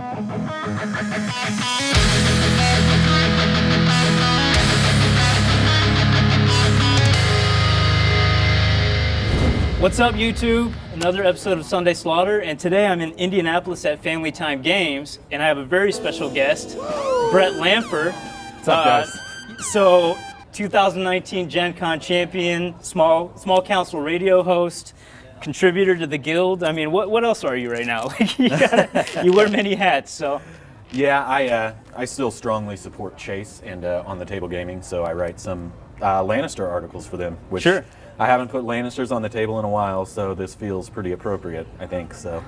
What's up, YouTube? Another episode of Sunday Slaughter, and today I'm in Indianapolis at Family Time Games, and I have a very special guest, Brett Lanpher. What's up, guys? So, 2019 Gencon champion, small council radio host, contributor to the guild. I mean, what else are you right now? You wear many hats, so. Yeah, I still strongly support Chase and On the Table Gaming, so I write some Lannister articles for them, which sure. I haven't put Lannisters on the table in a while, so this feels pretty appropriate, I think, so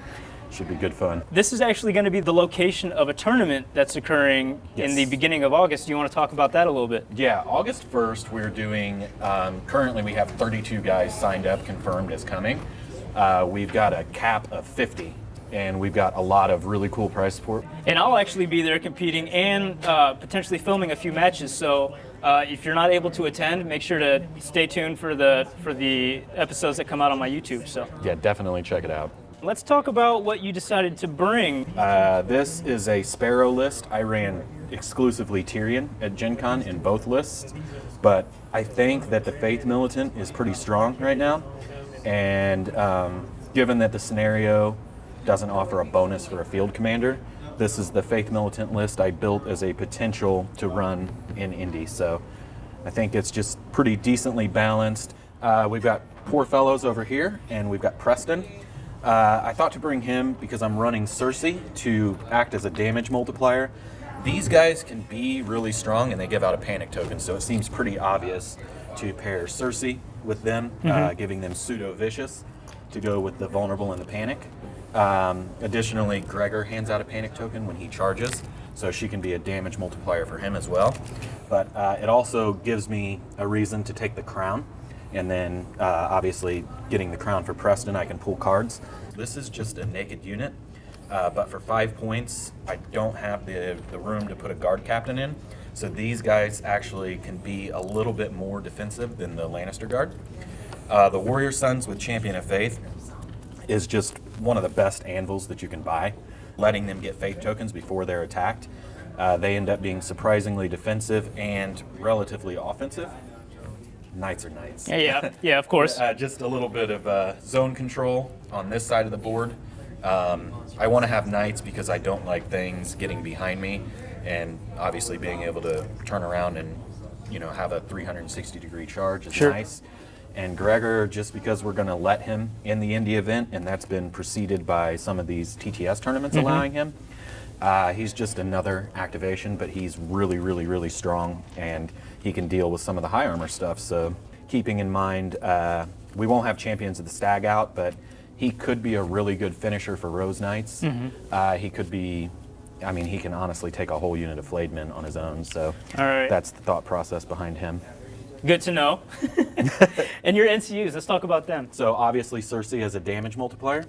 should be good fun. This is actually going to be the location of a tournament that's occurring in the beginning of August. Do you want to talk about that a little bit? Yeah, August 1st we're doing, currently we have 32 guys signed up, confirmed as coming. We've got a cap of 50. And we've got a lot of really cool prize support. And I'll actually be there competing and potentially filming a few matches. So if you're not able to attend, make sure to stay tuned for the episodes that come out on my YouTube. So yeah, definitely check it out. Let's talk about what you decided to bring. This is a Sparrow list. I ran exclusively Tyrion at Gencon in both lists, but I think that the Faith Militant is pretty strong right now. And given that the scenario doesn't offer a bonus for a field commander, this is the Faith Militant list I built as a potential to run in Indy. So I think it's just pretty decently balanced. We've got Poor Fellows over here, and we've got Preston. I thought to bring him because I'm running Cersei to act as a damage multiplier. These guys can be really strong, and they give out a panic token, so it seems pretty obvious to pair Cersei with them, giving them pseudo-vicious to go with the vulnerable and the panic. Additionally, Gregor hands out a panic token when he charges, so she can be a damage multiplier for him as well. But it also gives me a reason to take the crown, and then obviously getting the crown for Preston, I can pull cards. This is just a naked unit, but for 5 points, I don't have the room to put a guard captain in, so these guys actually can be a little bit more defensive than the Lannister guard. The Warrior Sons with Champion of Faith is just one of the best anvils that you can buy, letting them get faith tokens before they're attacked. They end up being surprisingly defensive and relatively offensive. Knights are knights. Yeah, of course. Just a little bit of zone control on this side of the board. I want to have knights because I don't like things getting behind me, and obviously being able to turn around and have a 360-degree charge is nice. And Gregor, just because we're going to let him in the Indy event, and that's been preceded by some of these TTS tournaments allowing him, he's just another activation, but he's really, really, really strong, and he can deal with some of the high armor stuff. So keeping in mind, we won't have Champions of the Stag out, but he could be a really good finisher for Rose Knights. He could be, I mean, he can honestly take a whole unit of Flayed Men on his own, so that's the thought process behind him. Good to know. And your NCUs, let's talk about them. So obviously Cersei as a damage multiplier.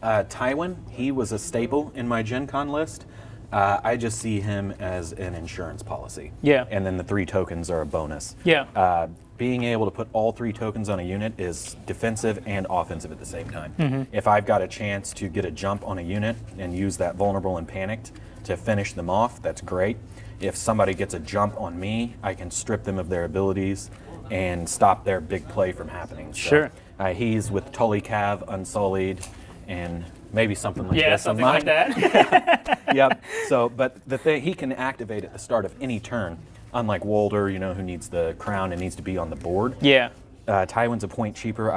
Tywin, he was a staple in my Gen Con list. I just see him as an insurance policy. Yeah. And then the 3 tokens are a bonus. Yeah. Being able to put all 3 tokens on a unit is defensive and offensive at the same time. If I've got a chance to get a jump on a unit and use that vulnerable and panicked to finish them off, that's great. If somebody gets a jump on me, I can strip them of their abilities and stop their big play from happening. So, sure. He's with Tully Cav, Unsullied, and maybe something like that. Yeah, something like that. Yep. So, but the thing, he can activate at the start of any turn, unlike Walder, who needs the crown and needs to be on the board. Yeah. Tywin's a point cheaper.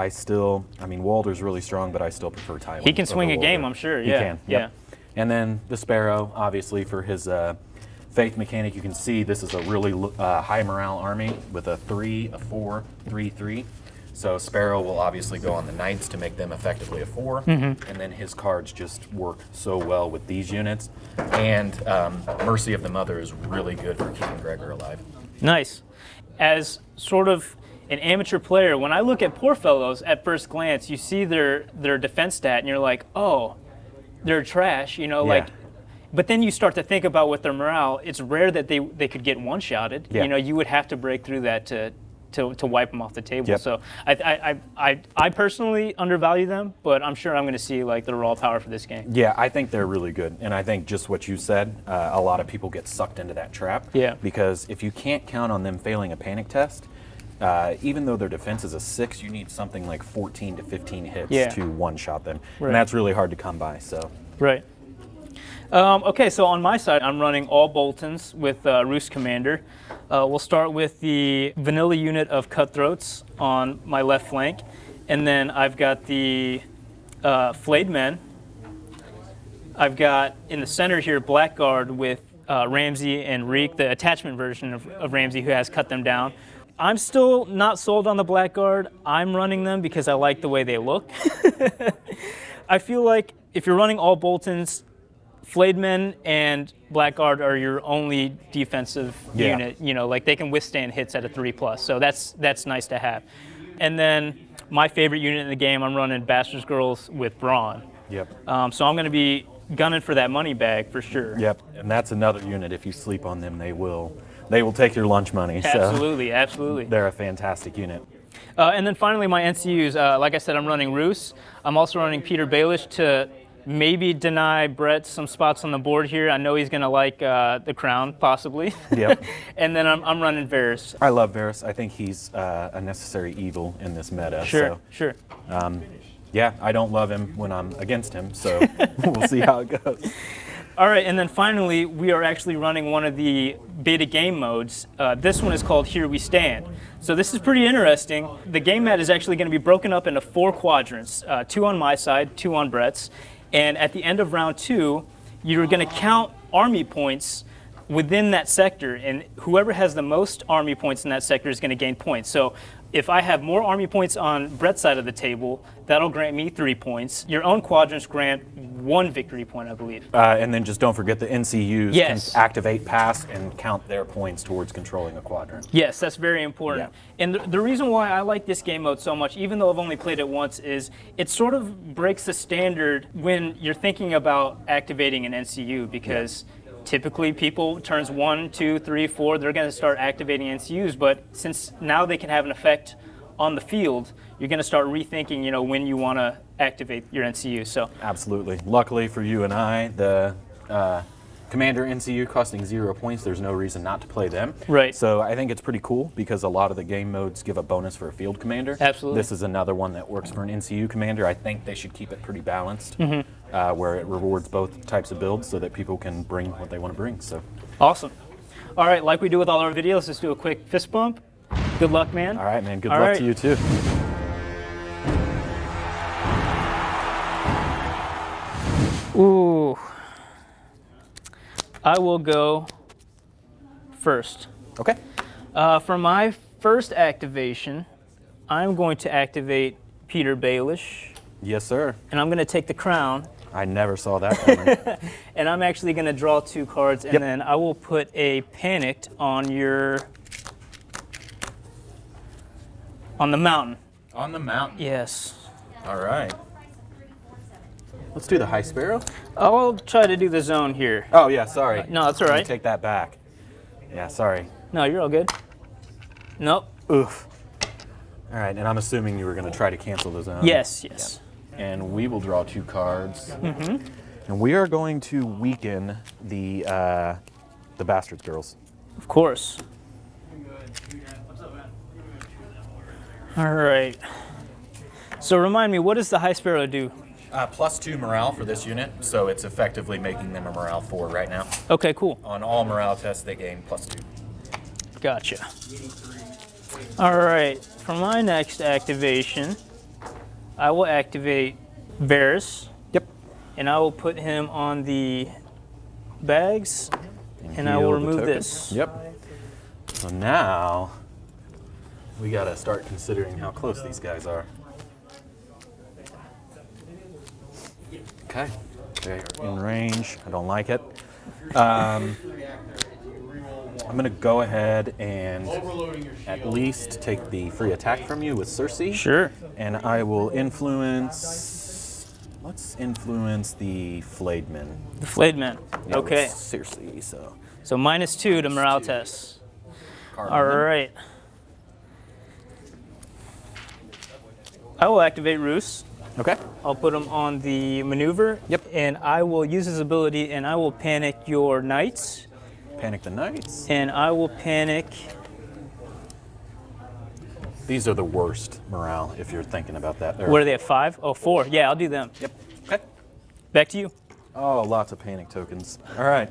Walder's really strong, but I still prefer Tywin. He can swing a game, I'm sure. He Yeah. can. Yep. And then the Sparrow, obviously, for his Faith mechanic, you can see this is a really high morale army with a 3, a 4, 3, 3. So Sparrow will obviously go on the Knights to make them effectively a 4, and then his cards just work so well with these units. And Mercy of the Mother is really good for keeping Gregor alive. Nice. As sort of an amateur player, when I look at Poor Fellows at first glance, you see their defense stat, and you're like, oh, they're trash, But then you start to think about with their morale, it's rare that they could get one-shotted. Yeah. You would have to break through that to to wipe them off the table. Yep. So I personally undervalue them, but I'm sure I'm going to see like the raw power for this game. Yeah, I think they're really good, and I think just what you said, a lot of people get sucked into that trap. Yeah. Because if you can't count on them failing a panic test, even though their defense is a 6, you need something like 14 to 15 hits to one-shot them, and that's really hard to come by. So. Right. Okay, so on my side, I'm running all Boltons with Roose Commander. We'll start with the vanilla unit of Cutthroats on my left flank, and then I've got the Flayed Men. I've got in the center here Blackguard with Ramsey and Reek, the attachment version of Ramsey who has cut them down. I'm still not sold on the Blackguard. I'm running them because I like the way they look. I feel like if you're running all Boltons, Flayed Men and Blackguard are your only defensive unit. You know, like they can withstand hits at a 3+, so that's nice to have. And then my favorite unit in the game, I'm running Bastards Girls with Bronn. Yep. So I'm going to be gunning for that money bag for sure. Yep. And that's another unit. If you sleep on them, they will take your lunch money. Absolutely, so absolutely. They're a fantastic unit. And then finally, my NCUs. Like I said, I'm running Roose. I'm also running Peter Baelish to maybe deny Brett some spots on the board here. I know he's going to like the crown, possibly. Yep. And then I'm running Varys. I love Varys. I think he's a necessary evil in this meta. Sure, so, sure. Yeah, I don't love him when I'm against him, so we'll see how it goes. All right, and then finally, we are actually running one of the beta game modes. This one is called Here We Stand. So this is pretty interesting. The game mat is actually going to be broken up into 4 quadrants, 2 on my side, 2 on Brett's. And at the end of round 2, you're going to count army points within that sector, and whoever has the most army points in that sector is going to gain points. So if I have more army points on Brett's side of the table, that'll grant me 3 points. Your own quadrants grant 1 victory point, I believe. And then just don't forget the NCUs Yes. can activate pass and count their points towards controlling a quadrant. Yes, that's very important. Yeah. And the reason why I like this game mode so much, even though I've only played it once, is it sort of breaks the standard when you're thinking about activating an NCU, because typically people turns 1, 2, 3, 4, they're going to start activating NCUs, but since now they can have an effect on the field, you're going to start rethinking, you know, when you want to activate your NCU. So Absolutely. Luckily for you and I, the Commander NCU costing 0 points, there's no reason not to play them. Right. So I think it's pretty cool because a lot of the game modes give a bonus for a field commander. Absolutely. This is another one that works for an NCU commander. I think they should keep it pretty balanced, where it rewards both types of builds so that people can bring what they want to bring. So awesome. All right, like we do with all our videos, let's do a quick fist bump. Good luck, man. All right, man. Good luck to you too. Ooh. I will go first. Okay. For my first activation, I'm going to activate Peter Baelish, Yes, sir. and I'm going to take the crown, I never saw that coming. and I'm actually going to draw 2 cards, and then I will put a panicked on on the mountain. On the mountain. Yes. All right. Let's do the High Sparrow. I'll try to do the zone here. Oh, yeah, sorry. No, that's all Let me right. take that back. Yeah, sorry. No, you're all good. Nope. Oof. All right, and I'm assuming you were going to try to cancel the zone. Yes, yes. And we will draw 2 cards. And we are going to weaken the Bastards Girls. Of course. All right. So remind me, what does the High Sparrow do? +2 morale for this unit, so it's effectively making them a morale 4 right now. Okay, cool. On all morale tests, they gain +2. Gotcha. All right. For my next activation, I will activate Varys. Yep. And I will put him on the bags, and I will heal the remove token. this. Yep. So now we got to start considering how close these guys are. Okay. They are in range. I don't like it. I'm going to go ahead and at least take the free attack from you with Cersei. Sure. And I will influence. Let's influence the Flayed Men. The Flayed Men. Yeah, Okay. with Cersei, so. So -2 to morale tests. Card All on them. right. I will activate Roose. Okay. I'll put him on the maneuver. Yep. And I will use his ability, and I will panic your knights. Panic the knights. And I will panic. These are the worst morale if you're thinking about that. What are they at 5? Oh, 4. Yeah, I'll do them. Yep. Okay. Back to you. Oh, lots of panic tokens. All right.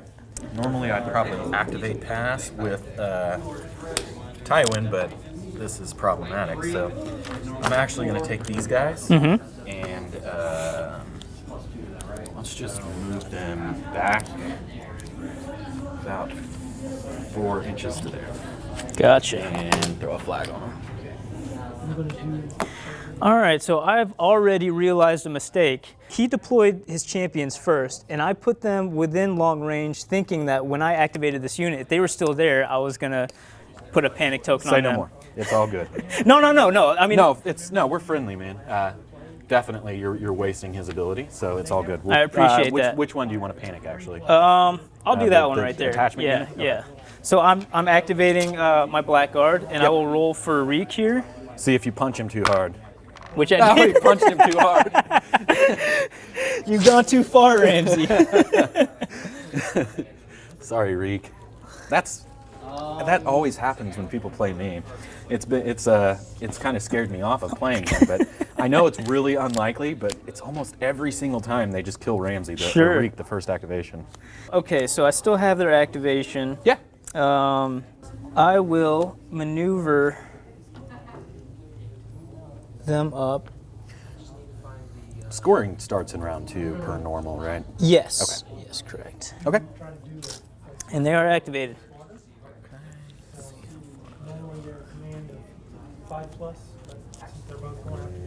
Normally I'd probably activate pass with Tywin, but this is problematic. So I'm actually going to take these guys and let's just move them back about 4 inches to there. Gotcha. And throw a flag on them. All right, so I've already realized a mistake. He deployed his champions first, and I put them within long range, thinking that when I activated this unit, if they were still there, I was gonna put a panic token on them. Say no more. It's all good. No. I mean, no, we're friendly, man. Definitely, you're wasting his ability, so it's all good. I appreciate that. Which one do you want to panic, actually? I'll do that one the right there. attachment Yeah, unit? Okay. yeah. So I'm activating my Blackguard, and I will roll for Reek here, See if you punch him too hard. which I Oh, did. you punched him too hard. You've gone too far, Ramsey. Sorry, Reek. That always happens when people play me. It's kind of scared me off of playing him, but I know it's really unlikely, but it's almost every single time they just kill Ramsey, or Reek, the first activation. Okay, so I still have their activation. Yeah. I will maneuver them up. Scoring starts in round 2 per normal, right? Yes. Okay. Yes, correct. Okay. And they are activated.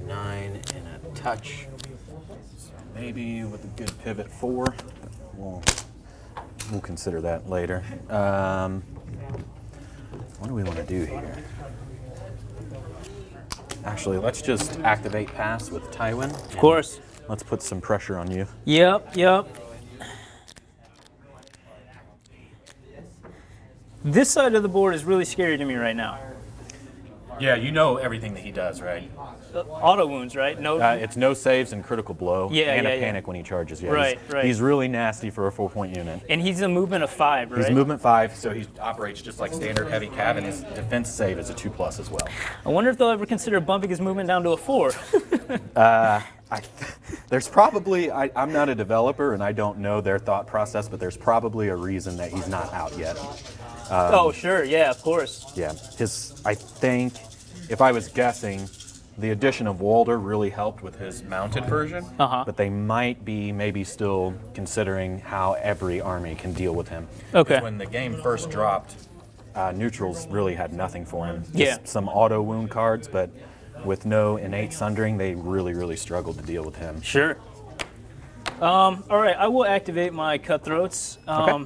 9 and a touch. So maybe with a good pivot 4. We'll consider that later. What do we want to do here? Actually, let's just activate pass with Tywin. Of course. Let's put some pressure on you. Yep. This side of the board is really scary to me right now. Yeah, you know everything that he does, right? Auto wounds, right? No. It's no saves and critical blow, and a panic when he charges. Yeah, Right. He's really nasty for a 4-point unit. And he's a movement of 5, right? He's movement 5, so he operates just like standard heavy cav, and his defense save is a 2+ as well. I wonder if they'll ever consider bumping his movement down to a 4. There's probably, I'm not a developer and I don't know their thought process, but there's probably a reason that he's not out yet. Oh, sure. Yeah, of course. Yeah, I think, if I was guessing, the addition of Walder really helped with his mounted version, but they might be maybe still considering how every army can deal with him. Okay. When the game first dropped, neutrals really had nothing for him. Yeah. Just some auto wound cards, but with no innate sundering, they really struggled to deal with him. Sure. All right, I will activate my cutthroats. Okay.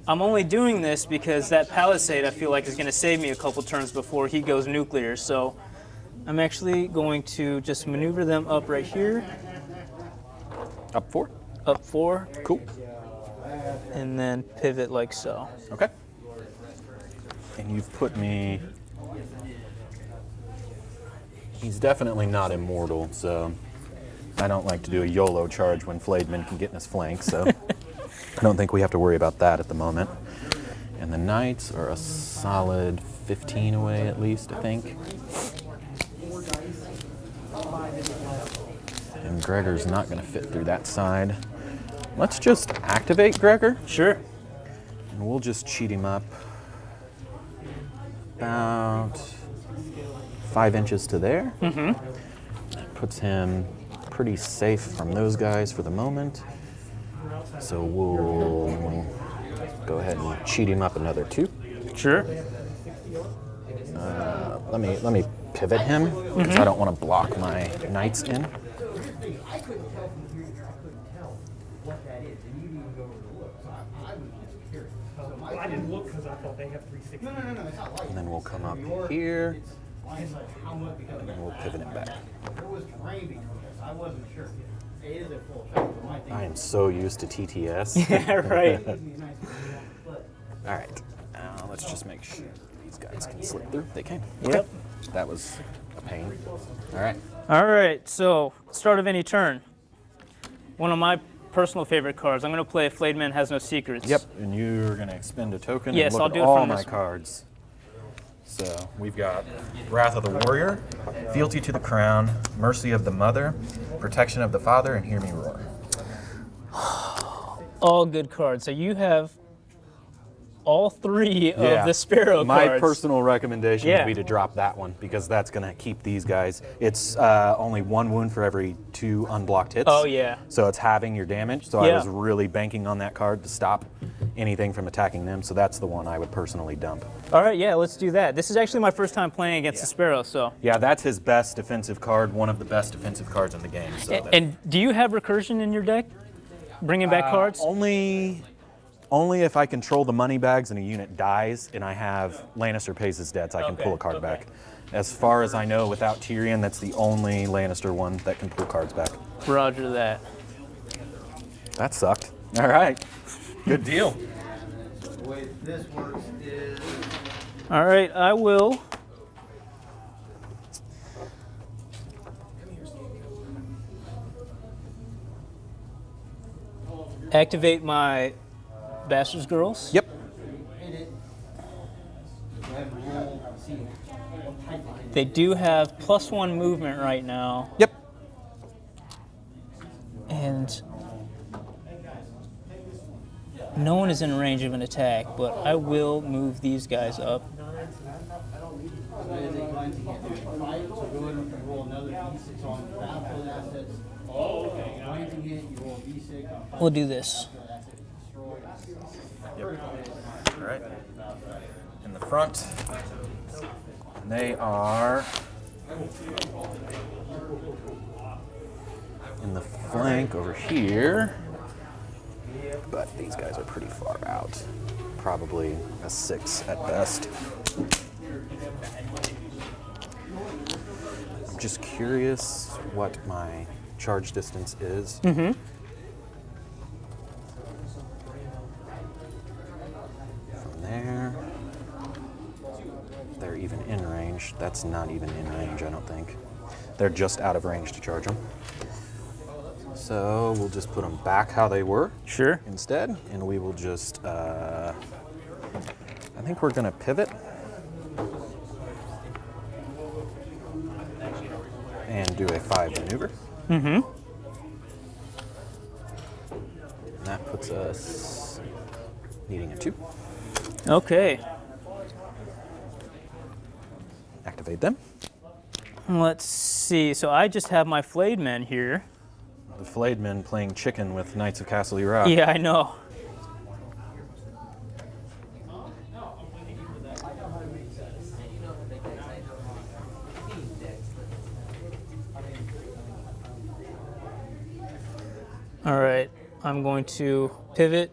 I'm only doing this because that palisade I feel like is going to save me a couple turns before he goes nuclear. So I'm actually going to just maneuver them up right here. Up 4? Up 4. Cool. And then pivot like so. Okay. And you've put me... He's definitely not immortal, so I don't like to do a YOLO charge when Flademan can get in his flank, so I don't think we have to worry about that at the moment. And the Knights are a solid 15 away at least, I think. And Gregor's not going to fit through that side. Let's just activate Gregor. Sure. And we'll just cheat him up about 5 inches to there. That puts him pretty safe from those guys for the moment. So we'll go ahead and cheat him up another 2. Sure. Let me pivot him because I don't want to block my knights in. I didn't look because I thought they have 360. No. And then we'll come up here. And then we'll pivot him back. I am so used to TTS. Yeah, right. All right. Let's just make sure these guys can slip through. They can. Yep. That was a pain. All right. All right, so start of any turn. One of my personal favorite cards. I'm going to play Flayed Man Has No Secrets. Yep, and you're going to expend a token Yes, and look I'll at do it all from my this- cards. So we've got Wrath of the Warrior, Fealty to the Crown, Mercy of the Mother, Protection of the Father, and Hear Me Roar. All good cards. So you have all three of the Sparrow My cards. personal recommendation Yeah. would be to drop that one because that's going to keep these guys. It's only 1 wound for every 2 unblocked hits. Oh, yeah. So it's halving your damage. So Yeah. I was really banking on that card to stop anything from attacking them. So that's the one I would personally dump. All right, yeah, let's do that. This is actually my first time playing against the Sparrow, so. Yeah, that's his best defensive card, one of the best defensive cards in the game. So And do you have recursion in your deck? Bringing back cards? Only if I control the money bags and a unit dies and I have Lannister pays his debts, I can pull a card back. As far as I know, without Tyrion, that's the only Lannister one that can pull cards back. Roger that. That sucked. All right. Good deal. The way this works is All right, I will. Activate my Bastards Girls. Yep. They do have +1 movement right now, Yep. and no one is in range of an attack, but I will move these guys up. So go ahead and roll another d6 on the battlefield assets. Glancing hit, you roll a d6 on We'll do this. Yep. All right. In the front, they are in the flank over here, but these guys are pretty far out. Probably a 6 at best. I'm just curious what my charge distance is. Mm-hmm. From there, they're even in range. That's not even in range, I don't think. They're just out of range to charge them. So we'll just put them back how they were Sure. instead, and we will just, I think we're gonna pivot. And do a 5 maneuver. Mm-hmm. And that puts us needing a 2. Okay. Activate them. Let's see. So I just have my Flayed Men here. The Flayed Men playing chicken with Knights of Castle Rock. Yeah, I know. All right, I'm going to pivot.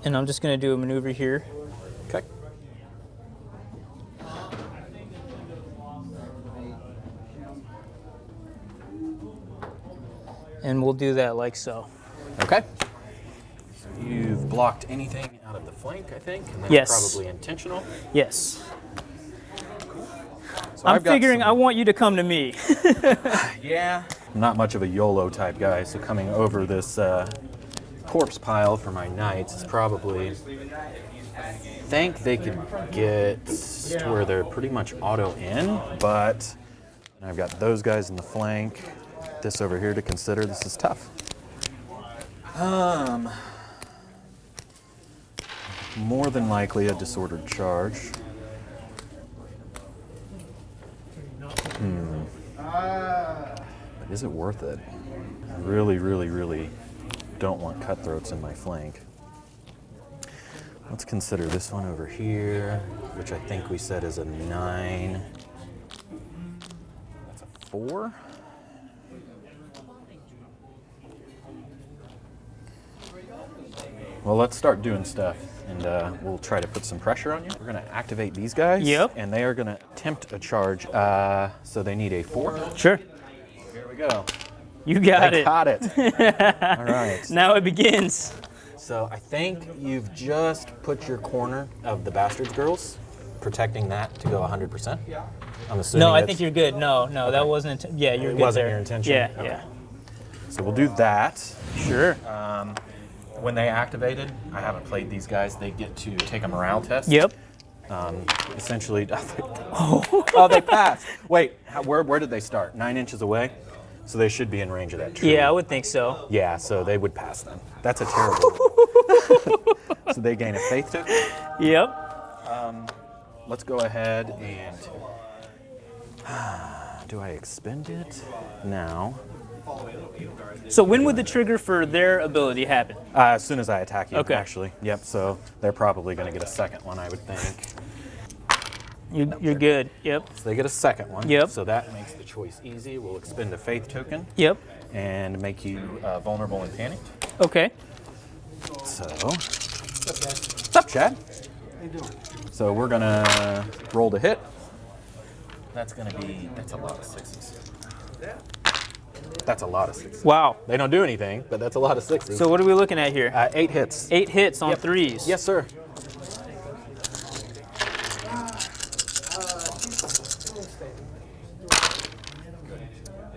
And I'm just going to do a maneuver here. Okay. And we'll do that like so. Okay. So you've blocked anything out of the flank, I think, and that's Yes. probably intentional. Yes. So I'm I've got figuring I some- want you to come to me. Yeah. I'm not much of a YOLO type guy, so coming over this corpse pile for my knights is probably. I think they could get to where they're pretty much auto in, but I've got those guys in the flank. This over here to consider. This is tough. More than likely a disordered charge. But is it worth it? I really, really, really don't want cutthroats in my flank. Let's consider this one over here, which I think we said is a 9. That's a 4. Well, let's start doing stuff, and we'll try to put some pressure on you. We're going to activate these guys, Yep. and they are going to attempt a charge, so they need a 4. Sure. Here we go. You got I it. got it. All right. Now it begins. So I think you've just put your corner of the Bastards Girls. protecting that to go 100%? I'm assuming No, I think you're good. No, that wasn't. Yeah, you're good wasn't there. your intention? Yeah, Okay. yeah. So we'll do that. Sure. When they activated, I haven't played these guys. They get to take a morale test. Yep. Essentially, oh, they passed. Wait, where did they start? 9 inches away? So they should be in range of that tree. Yeah, I would think so. Yeah, so they would pass them. That's a terrible. So they gain a faith token. Yep. Let's go ahead and. Do I expend it now? So when would the trigger for their ability happen? As soon as I attack you, Okay. actually. Yep, so they're probably going to get a second one, I would think. You're good. Yep. So they get a second one. Yep. So that makes the choice easy. We'll expend a faith token Yep. and make you vulnerable and panicked. Okay. So, what's up, Chad? How you doing? So we're going to roll to hit. That's going to be, that's a lot of sixes. That's a lot of sixes. Wow. They don't do anything, but that's a lot of sixes. So what are we looking at here? 8 hits. 8 hits on Yep. 3s. Yes, sir.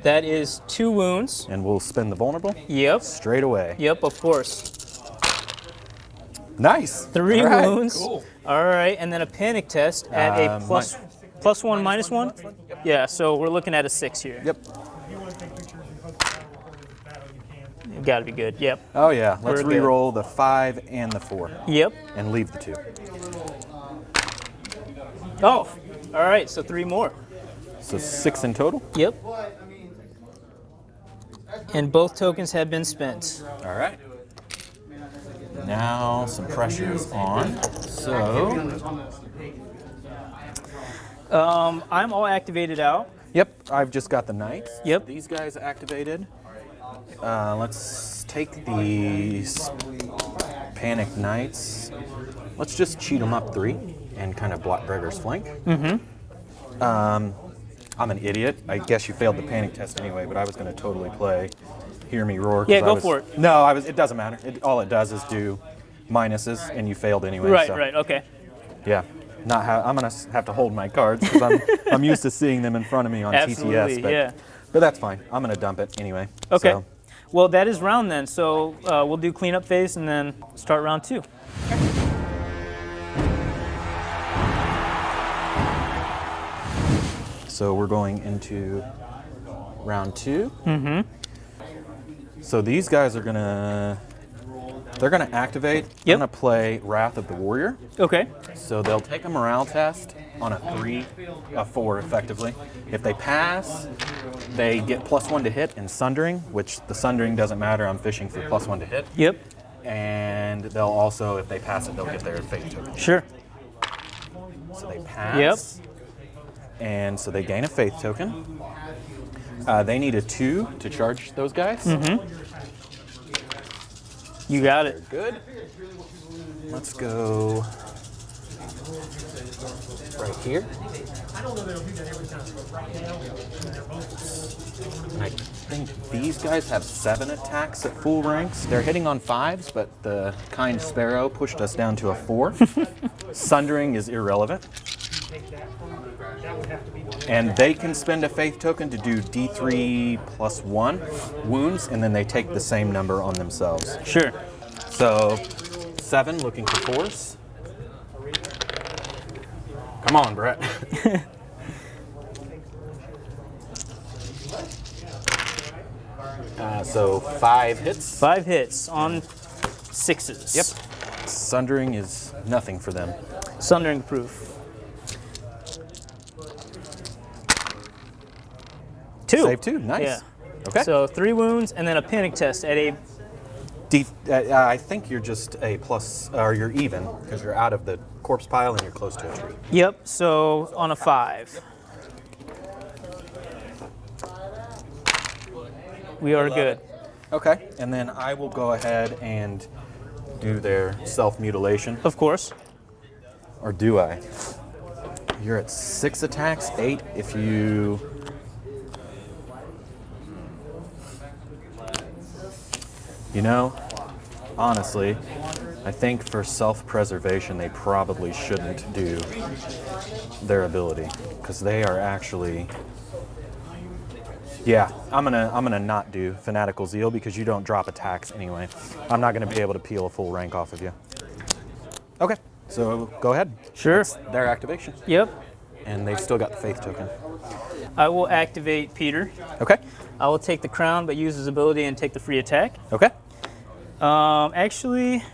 That is 2 wounds. And we'll spend the vulnerable Yep. straight away. Yep, of course. Nice. 3 All right. wounds. Cool. All right, and then a panic test at a plus +1, -1? Yeah, so we're looking at a 6 here. Yep. If you want to take pictures and post it afterwards in this battle, you can. Got to be good. Yep. Oh yeah. Let's We're good. re-roll the 5 and the 4 Yep. and leave the 2. Oh, all right, so 3 more. So 6 in total. Yep. And both tokens have been spent. All right. Now some pressure is on. So. I'm all activated out. Yep. I've just got the knights. Yep. These guys activated. Let's take these panic knights. Let's just cheat them up 3 and kind of block Gregor's flank. I'm an idiot. I guess you failed the panic test anyway, but I was going to totally play Hear Me Roar. 'Cause Yeah, I go was- for it. No, it doesn't matter. All it does is do minuses, and you failed anyway. Right, so, right, okay. Yeah. I'm going to have to hold my cards because I'm used to seeing them in front of me on Absolutely, TTS. But, yeah. but that's fine. I'm going to dump it anyway. Okay. So, Well, that is round then. So we'll do cleanup phase and then start round 2. so we're going into round 2. So these guys are they're gonna activate. Yep. I'm gonna play Wrath of the Warrior. Okay. So they'll take a morale test on a 4 effectively. If they pass, they get +1 to hit and Sundering, which the Sundering doesn't matter. I'm fishing for +1 to hit. Yep. And they'll also, if they pass it, they'll get their fate token. Sure. So they pass. Yep. And so they gain a faith token. They need a 2 to charge those guys. You got it. Good. Let's go right here. And I think these guys have 7 attacks at full ranks. They're hitting on 5s, but the kind Sparrow pushed us down to a 4. Sundering is irrelevant. And they can spend a faith token to do D3 +1 wounds, and then they take the same number on themselves. Sure. So 7 looking for 4s. Come on, Brett. So 5 hits. 5 hits on 6s. Yep. Sundering is nothing for them. Sundering proof. 2. Save 2. Nice. Yeah. Okay. So 3 wounds and then a panic test at a. I think you're just a plus, or you're even, because you're out of the corpse pile and you're close to a tree. Yep. So on a 5. We are good. Okay. And then I will go ahead and do their self-mutilation. Of course. Or do I? You're at 6 attacks, 8 if you... You know, honestly, I think for self-preservation they probably shouldn't do their ability, because they are actually. Yeah, I'm gonna not do Fanatical Zeal because you don't drop attacks anyway. I'm not gonna be able to peel a full rank off of you. Okay, so go ahead. Sure. That's their activation. Yep. And they've still got the Faith token. I will activate Peter. Okay. I will take the crown, but use his ability and take the free attack. Okay. Actually,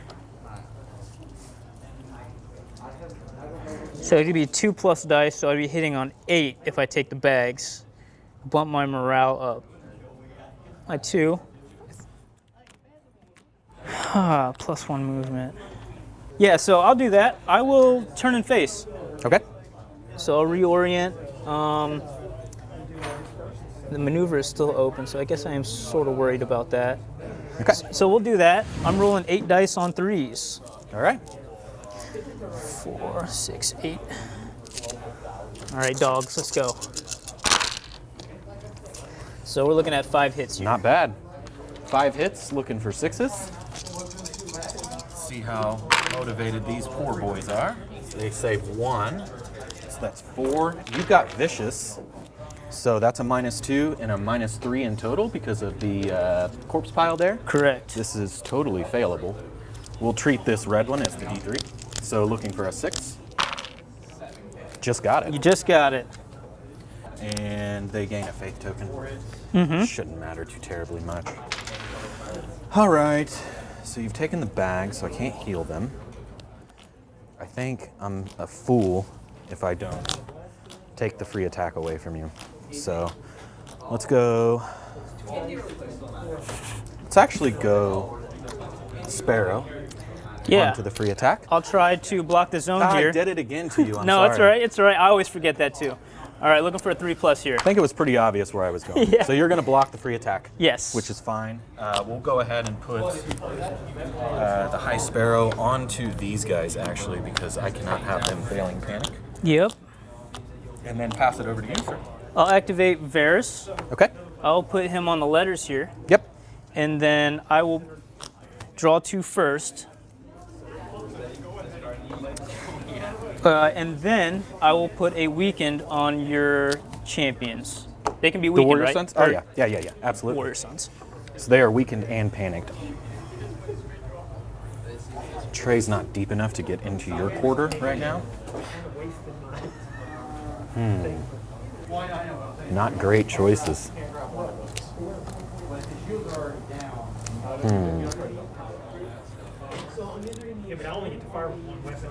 so it could be 2+ dice, so I'd be hitting on 8 if I take the bags. Bump my morale up. My 2. +1 movement. Yeah, so I'll do that. I will turn and face. Okay. So I'll reorient. The maneuver is still open, so I guess I am sort of worried about that. Okay. So we'll do that. I'm rolling 8 dice on 3s. All right. 4, 6, 8. All right, dogs, let's go. So we're looking at 5 hits here. Not bad. 5 hits, looking for 6s. See how motivated these poor boys are. They save 1, so that's 4. You've got Vicious, so that's a -2 and a -3 in total because of the corpse pile there. Correct. This is totally failable. We'll treat this red one as the D3. So looking for a 6. Just got it. You just got it. And they gain a Faith token. Mm-hmm. Shouldn't matter too terribly much. All right, so you've taken the bag, so I can't heal them. I think I'm a fool if I don't take the free attack away from you. So let's go. Let's actually go Sparrow onto the free attack. I'll try to block the zone here. I did it again to you. I'm no, sorry. it's all right. It's all right. I always forget that too. All right, looking for a 3+ here. I think it was pretty obvious where I was going. Yeah. So you're going to block the free attack. Yes. Which is fine. We'll go ahead and put the High Sparrow onto these guys, actually, because I cannot have them failing panic. Yep. And then pass it over to you, sir. I'll activate Varus. Okay. I'll put him on the letters here. Yep. And then I will draw 2 first. And then I will put a weakened on your champions. They can be The weakened, Warrior right? Sons? Oh, yeah, absolutely. Warrior Sons. So they are weakened and panicked. Trey's not deep enough to get into your quarter right now. Not great choices. Yeah, but I only get to fire with 1 weapon.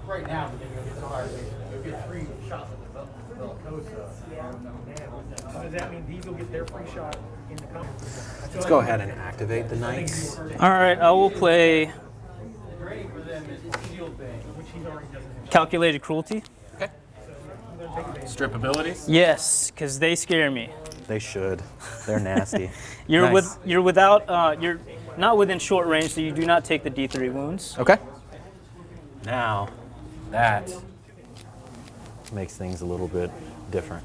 Right now, but then you'll get to fire, you'll get 3 shots at the Velcosa. So does that mean these will get their free shot in the combat? Let's go ahead and activate the Knights. All right, I will play Great for them is it's shield bang. Which he already doesn't have. Calculated Cruelty. Okay. Strip abilities? Yes, because they scare me. They should. They're nasty. You're Nice. you're not within short range, so you do not take the D3 wounds. Okay. Now, that makes things a little bit different.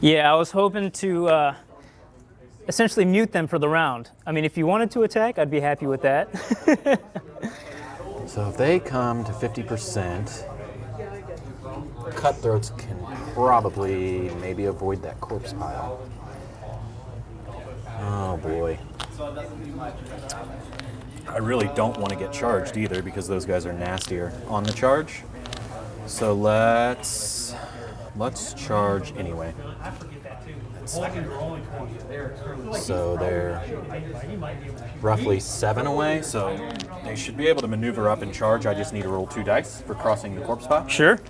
Yeah, I was hoping to essentially mute them for the round. I mean, if you wanted to attack, I'd be happy with that. So if they come to 50%, Cutthroats can probably maybe avoid that corpse pile. Oh boy. I really don't want to get charged either because those guys are nastier on the charge. So let's charge anyway. So they're roughly 7 away, so they should be able to maneuver up and charge. I just need to roll 2 dice for crossing the corpse pile. Sure.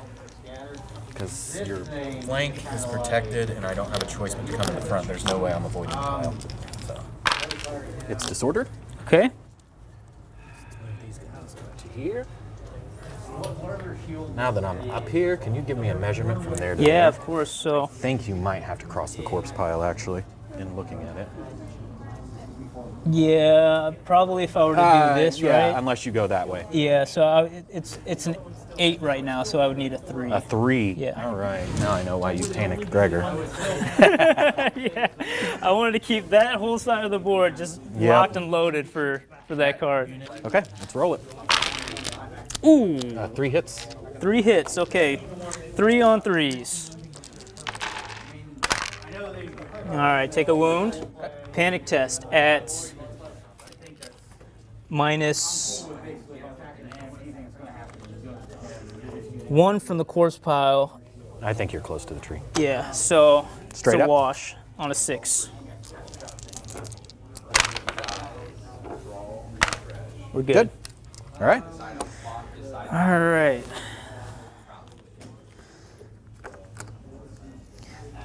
Because your flank is protected and I don't have a choice but to come in the front. There's no way I'm avoiding the pile. So it's disordered. Okay. These guys go to here. Now that I'm up here, can you give me a measurement from there to there? Yeah, of course. So I think you might have to cross the corpse pile actually, in looking at it. yeah, probably if I were to do this, yeah, right? unless you go that way. Yeah. So it's an 8 right now, so I would need a 3. A 3. Yeah. All right. Now I know why you panicked Gregor. Yeah. I wanted to keep that whole side of the board just locked and loaded for that card. Okay, let's roll it. Ooh, 3 hits. 3 hits. Okay. 3 on 3s. All right, take a wound. Panic test at -1 from the corpse pile. I think you're close to the tree. Yeah, so Straight it's a up? wash on a 6. We're good. Good. All right. All right.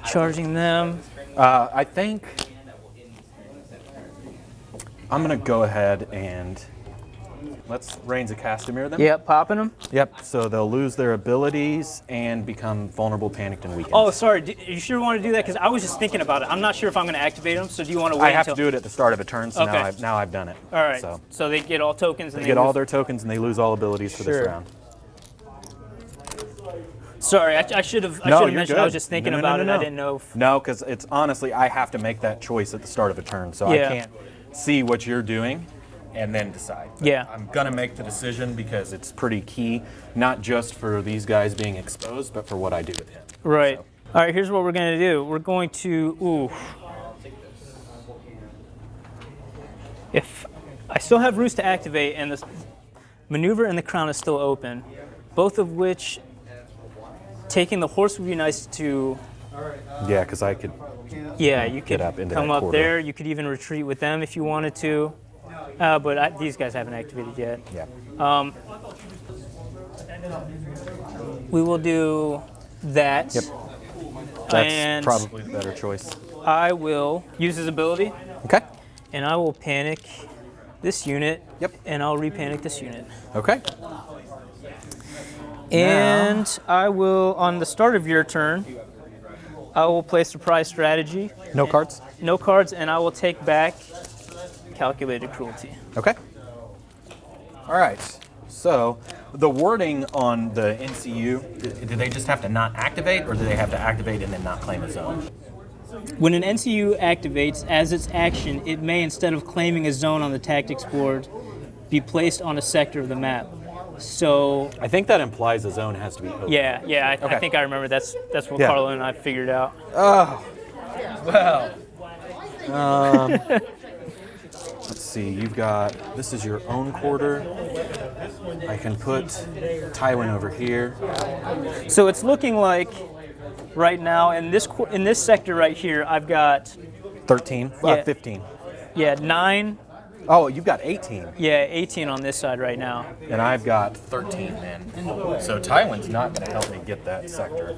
Charging them. I think I'm going to go ahead and let's Reigns of Castamere them. Yep, popping them. Yep. So they'll lose their abilities and become vulnerable, panicked, and weakened. Oh, sorry. You sure want to do that? Because I was just thinking about it. I'm not sure if I'm going to activate them. So do you want to wait I have until... to do it at the start of a turn, so Okay. now I've done it. All right. So they get all tokens and they get all lose- their tokens and they lose all abilities for Sure. this round. Sorry, I should have No, you're mentioned. good. I was just thinking No. about it. I didn't know. No, because it's honestly, I have to make that choice at the start of a turn, so Yeah. I can't see what you're doing and then decide. But Yeah. I'm gonna make the decision because it's pretty key, not just for these guys being exposed, but for what I do with him. Right. So. All right. Here's what we're going to do. We're going to. Ooh. If I still have Roose to activate and the maneuver and the crown is still open, both of which taking the horse would be nice to. Yeah, because I could. Yeah, you could up into come that up corridor. there. You could even retreat with them if you wanted to. But these guys haven't activated yet. Yeah. We will do that. Yep. That's And probably the better choice. I will use his ability, Okay. and I will panic this unit. Yep. And I'll repanic this unit. Okay. And I will, on the start of your turn, I will play surprise strategy. No cards. No cards, and I will take back calculated cruelty. Okay. All right. So the wording on the NCU, do they just have to not activate, or do they have to activate and then not claim a zone? When an NCU activates as its action, it may, instead of claiming a zone on the tactics board, be placed on a sector of the map. So I think that implies a zone has to be open. yeah, I Okay. think I remember that's what Yeah. Carlo and I figured out. Oh. Well. Let's see. You've got. This is your own quarter. I can put Tywin over here. So it's looking like right now in this sector right here, I've got 13. Yeah. 15. 9. Oh, you've got 18. Yeah, 18 on this side right now. And I've got 13 then. So Tywin's not going to help me get that sector.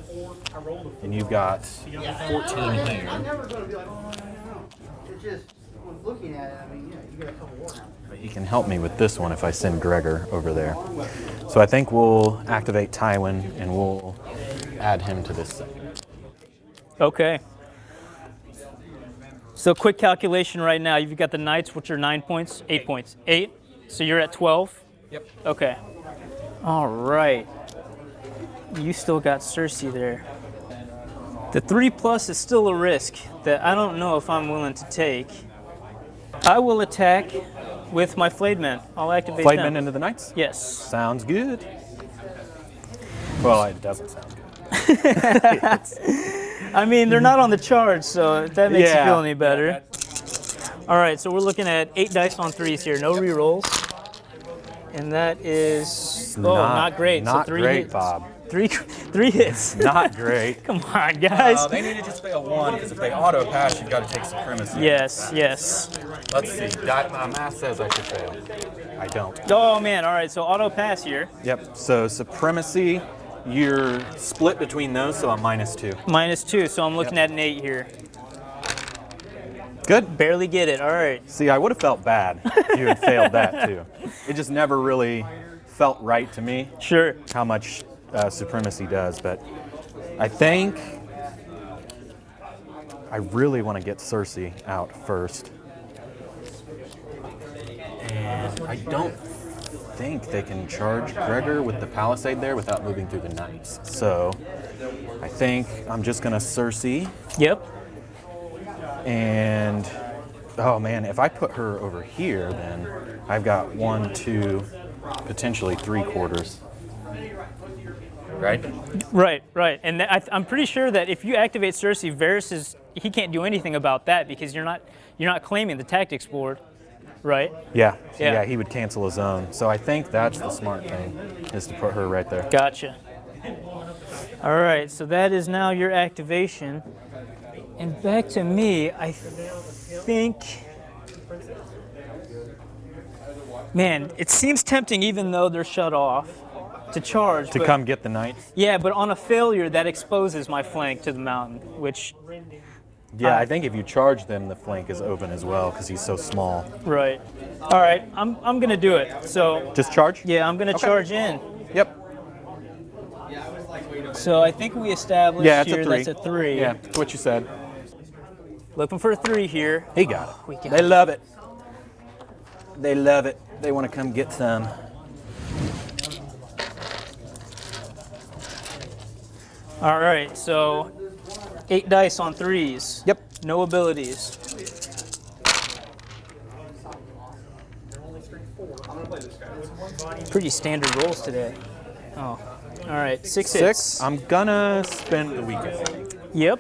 And you've got 14 here. It's just, with looking at it, I mean, yeah, you got a couple more now. But he can help me with this one if I send Gregor over there. So I think we'll activate Tywin and we'll add him to this sector. Okay. So quick calculation right now. You've got the knights, which are 9 points, 8 points. 8. So you're at 12? Yep. Okay. All right. You still got Cersei there. The 3+ is still a risk that I don't know if I'm willing to take. I will attack with my Flayed Men. I'll activate Flayed them. Men into the Knights? Yes. Sounds good. Well, it doesn't sound good. I mean, they're not on the charge, so if that makes you Yeah. feel any better. All right, so we're looking at 8 dice on 3s here, no rerolls. And that is, not great. Not so 3 great, hits. Bob. Three hits. Not great. Come on, guys. They need to just fail 1, because if they auto pass, you've got to take supremacy. Yes. Let's see. My math says I should fail. I don't. Oh, man. All right, so auto pass here. Yep. So supremacy, you're split between those, so I'm -2. -2, so I'm looking at an 8 here. Good. Barely get it. All right. See, I would have felt bad if you had failed that too. It just never really felt right to me Sure. how much supremacy does, but I think I really want to get Cersei out first. And I don't think they can charge Gregor with the palisade there without moving through the knights. So I think I'm just going to Cersei. Yep. And, oh man, if I put her over here, then I've got 1, 2, potentially 3 quarters. right? Right. And I'm pretty sure that if you activate Cersei, Varys he can't do anything about that because you're not claiming the tactics board, right? Yeah. Yeah. Yeah, he would cancel his own. So I think that's the smart thing, is to put her right there. Gotcha. All right, so that is now your activation. And back to me, I think... Man, it seems tempting, even though they're shut off, to charge. To come get the knights? Yeah, but on a failure, that exposes my flank to the mountain, which... Yeah, I think if you charge them, the flank is open as well because he's so small. Right. All right, I'm going to do it. So Just charge? yeah, I'm going to charge in. Yep. So I think we established Yeah, it's here a 3. that's a 3. Yeah, that's what you said. Looking for a 3 here. He got it. We got They love it. They love it. They want to come get some. All right, so 8 dice on 3s. Yep. No abilities. Pretty standard rolls today. Oh, all right, 6 hits. 6. I'm gonna spend the weekend. Yep.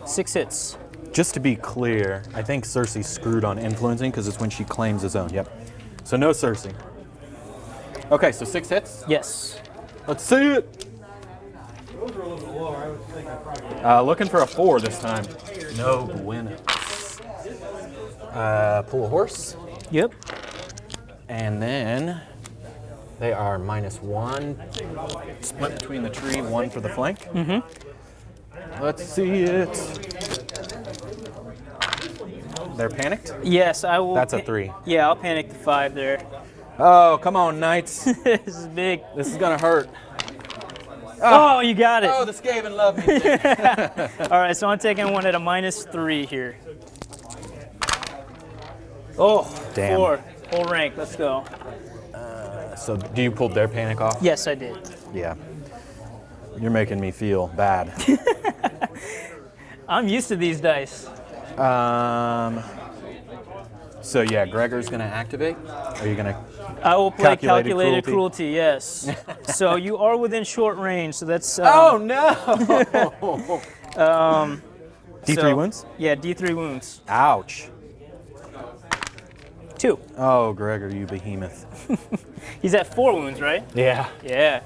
Six hits. Just to be clear, I think Cersei's screwed on influencing because it's when she claims his own. Yep. So no Cersei. Okay, so 6 hits. Yes. Let's see it. Looking for a 4 this time. No bueno. Pull a horse. Yep. And then they are -1. Split between the tree, 1 for the flank. Mm-hmm. Let's see it. They're panicked? Yes, I will. That's a 3. Yeah, I'll panic the 5 there. Oh, come on, knights. This is big. This is gonna hurt. Oh, you got it. Oh, the Skaven love me. All right, so I'm taking one at a -3 here. Oh, Damn. 4. Full rank. Let's go. So, do you pull their panic off? Yes, I did. Yeah. You're making me feel bad. I'm used to these dice. So yeah, Gregor's gonna activate. Are you gonna? I will play Calculated calculated cruelty. cruelty. Yes. So you are within short range. So that's. Oh no! D3 so- wounds? Yeah, D3 wounds. Ouch. 2. Oh, Gregor, you behemoth. He's at 4 wounds, right? Yeah. Yeah.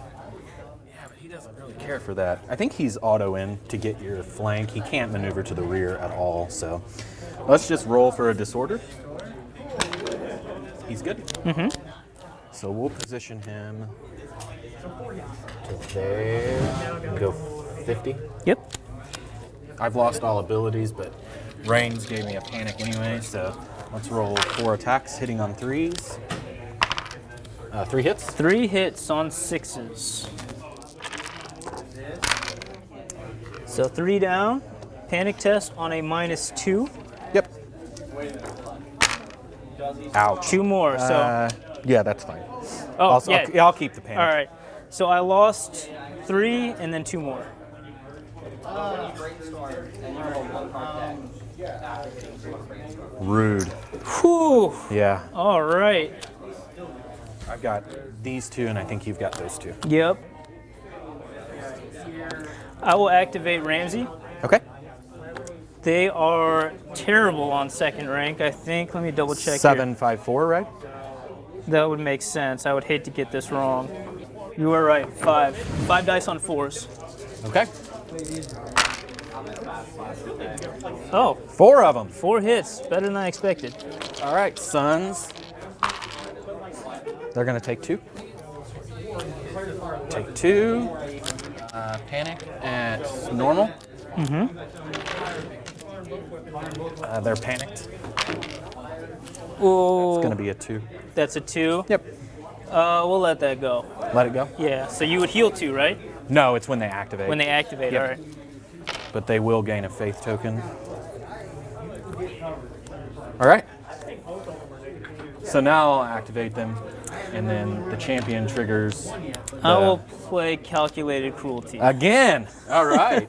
He doesn't really care for that. I think he's auto in to get your flank. He can't maneuver to the rear at all. So let's just roll for a disorder. He's good. Mm-hmm. So we'll position him to there and go 50. Yep. I've lost all abilities, but Reigns gave me a panic anyway, so let's roll 4 attacks, hitting on 3s. 3 hits. 3 hits on 6s. So 3 down. Panic test on a -2. Yep. Ouch. 2 more. So. Yeah, that's fine. Oh, yeah. I'll keep the panic. All right. So I lost 3 and then 2 more. Rude. Whew. Yeah. All right. I've got these 2, and I think you've got those 2. Yep. I will activate Ramsey. Okay. They are terrible on 2nd rank, I think. Let me double check 754, right? here. That would make sense. I would hate to get this wrong. You were right. 5. 5 dice on 4s. Okay. Oh, 4 of them. 4 hits. Better than I expected. All right, sons. They're gonna take 2. Take 2. Panic at normal. Mm-hmm. They're panicked. Oh, It's gonna be a 2. that's a 2. Yep. We'll let that go. Let it go. Yeah, so you would heal 2, right? No, it's when they activate. When they activate, Yep. all right. But they will gain a faith token. All right. So now I'll activate them, and then the champion triggers. I will play calculated cruelty. Again. All right.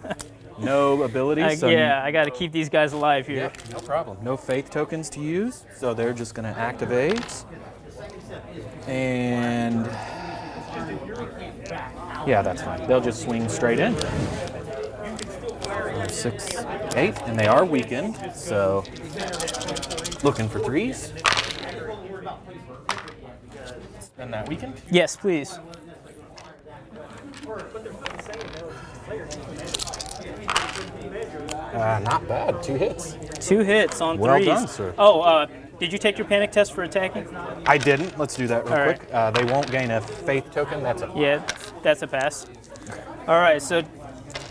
No abilities. So Yeah, I got to keep these guys alive here. Yeah, no problem. No faith tokens to use, so they're just going to activate. And yeah, that's fine. They'll just swing straight in. 6, 8, and they are weakened, so looking for 3s. And that weakened? Yes, please. Not bad. 2 hits. 2 hits on 3s. Well done, sir. Oh, did you take your panic test for attacking? I didn't. Let's do that real All quick. They won't gain a faith token. That's a Yeah, that's a pass. All right, so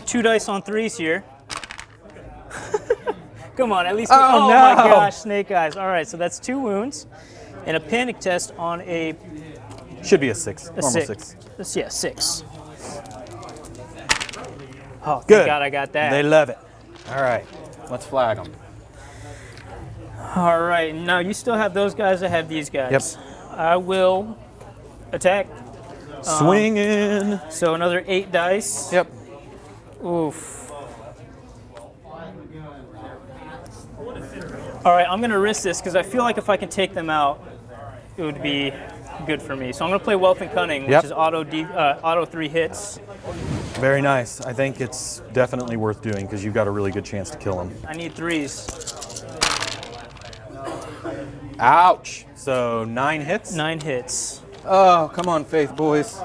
2 dice on 3s here. Come on, at least. Oh, my no. gosh, snake eyes. All right, so that's 2 wounds, and a panic test on a should be a 6. Normal 6. 6. Yeah, 6. Oh, thank Good. God I got that. They love it. All right, let's flag them. All right, now you still have those guys. I have these guys. Yep. I will attack. Swing in. So another 8 dice. Yep. Oof. All right, I'm gonna risk this because I feel like if I can take them out, it would be good for me. So I'm gonna play Wealth and Cunning, which Yep. is auto 3 hits. Very nice. I think it's definitely worth doing because you've got a really good chance to kill him. I need 3s. Ouch. So 9 hits? 9 hits. Oh, come on, Faith boys.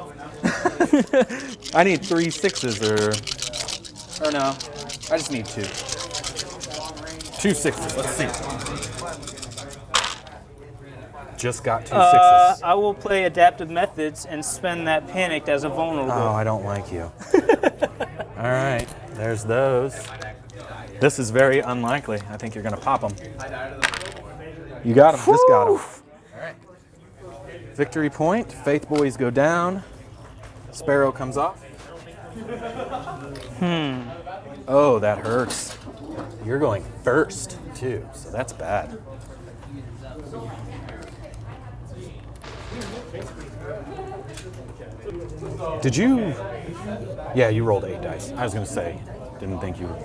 I need 3 6s or no. I just need 2. 2 6s. Let's see. Just got 2 6s. I will play Adaptive Methods and spend that panicked as a vulnerable. Oh, I don't like you. All right, there's those. This is very unlikely. I think you're going to pop them. You got him. Just got him. All right. Victory point. Faith boys go down. Sparrow comes off. Oh, that hurts. You're going first, too, so that's bad. Did you? Yeah, you rolled 8 dice. I was going to say, didn't think you were.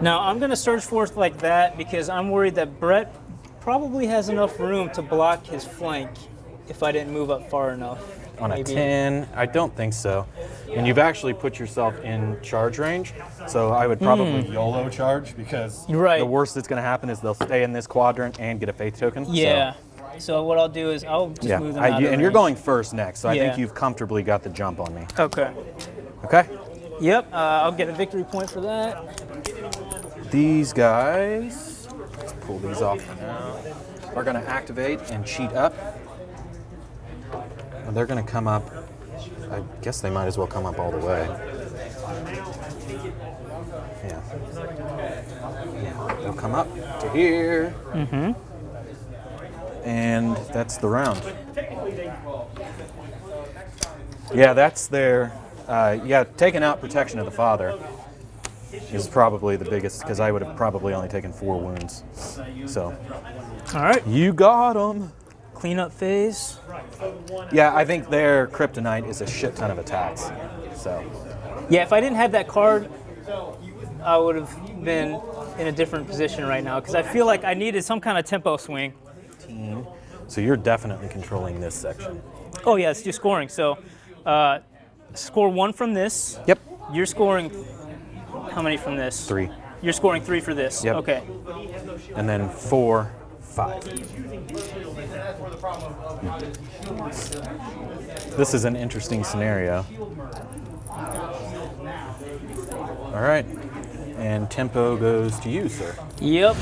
Now, I'm going to search forth like that because I'm worried that Brett probably has enough room to block his flank if I didn't move up far enough. On a Maybe. 10, I don't think so. And you've actually put yourself in charge range, so I would probably YOLO charge because Right. the worst that's going to happen is they'll stay in this quadrant and get a faith token. Yeah. So what I'll do is I'll just Yeah, move them out of and you're range. going first next, so I Yeah. think you've comfortably got the jump on me. Okay. Okay? Yep. I'll get a victory point for that. These guys, let's pull these off for now, are going to activate and cheat up. And they're going to come up, I guess they might as well come up all the way. Yeah. Yeah, they'll come up to here. Mm-hmm. And that's the round. Yeah, that's their, taking out Protection of the Father is probably the biggest, because I would have probably only taken 4 wounds. So, All right. you got them. Cleanup phase. Yeah, I think their kryptonite is a shit ton of attacks. So, Yeah, if I didn't have that card, I would have been in a different position right now because I feel like I needed some kind of tempo swing. so you're definitely controlling this section. Oh yeah, it's just scoring. So score 1 from this. Yep. You're scoring how many from this? 3. You're scoring 3 for this. Yep. Okay. And then 4, 5. This is an interesting scenario. All right. And tempo goes to you, sir. Yep.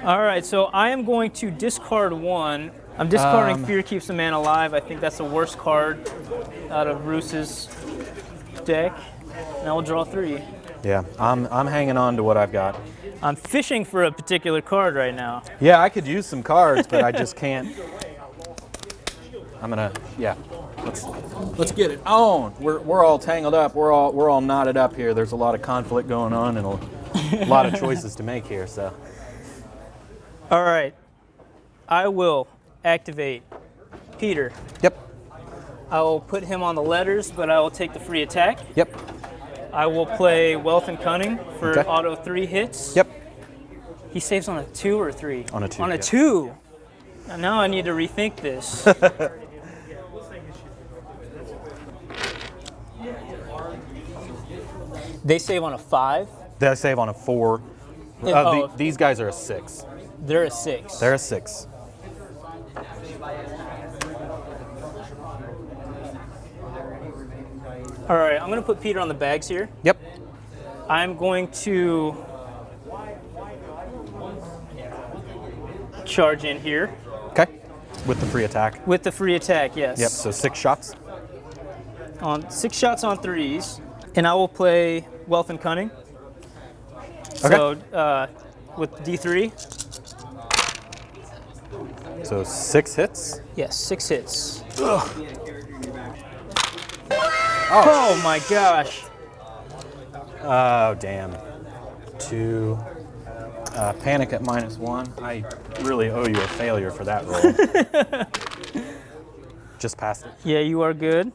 All right, so I am going to discard 1. I'm discarding Fear Keeps a Man Alive. I think that's the worst card out of Roose's deck. And I will draw 3. Yeah, I'm hanging on to what I've got. I'm fishing for a particular card right now. Yeah, I could use some cards, but I just can't. I'm gonna, yeah. Let's get it on. We're all tangled up. We're all knotted up here. There's a lot of conflict going on and a lot of choices to make here. So. All right, I will activate Peter. Yep. I will put him on the letters, but I will take the free attack. Yep. I will play Wealth and Cunning for Okay. auto 3 hits. Yep. He saves on a 2 or 3? On a 2. On a yeah. 2. Now I need to rethink this. They save on a 5. They save on a 4. These guys are a 6. They're a 6. They're a 6. All right, I'm going to put Peter on the bags here. Yep. I'm going to charge in here. Okay. With the free attack. With the free attack, yes. Yep. So 6 shots. On 6 shots on 3s, and I will play Wealth and Cunning. Okay. So with D3, So 6 hits. yes, 6 hits. Oh my gosh. Oh, damn. 2. Panic at -1. I really owe you a failure for that roll. Just passed it. Yeah, you are good.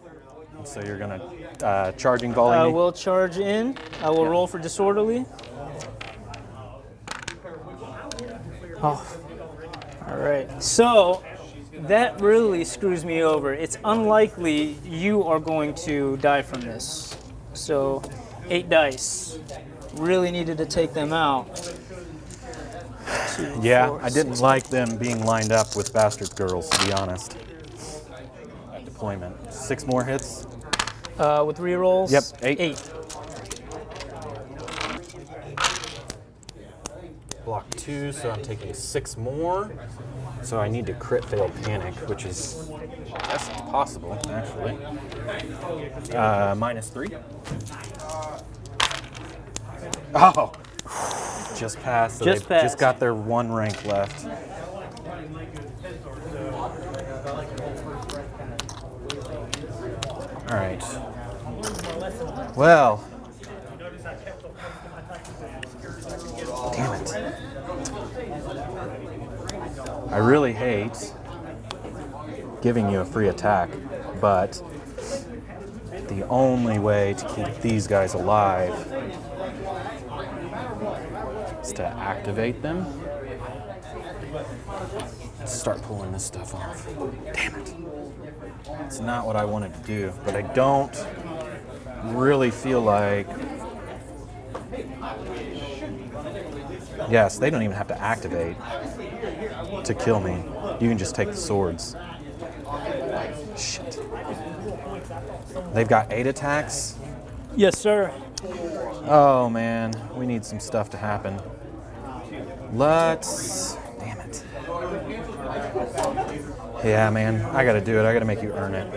So you're going to charging volley I me? will charge in. I will roll for disorderly. Oh. All right. So that really screws me over. It's unlikely you are going to die from this. So 8 dice. Really needed to take them out. 2, Yeah, 4, I didn't 6. like them being lined up with bastard girls, to be honest. At deployment. 6 more hits. With rerolls? Yep, 8. 8. Block 2, so I'm taking 6 more. So I need to crit fail panic, which is, I guess it's possible, actually. -3. Oh! Just passed. So Just they've passed. just got their 1 rank left. All right. Well. Damn it. I really hate giving you a free attack, but the only way to keep these guys alive is to activate them. Start pulling this stuff off. Damn it. It's not what I wanted to do, but I don't really feel like... Yes, they don't even have to activate to kill me. You can just take the swords. Shit. They've got 8 attacks. Yes, sir. Oh man, we need some stuff to happen. Let's... Damn it. Yeah, man, I gotta do it. I gotta make you earn it.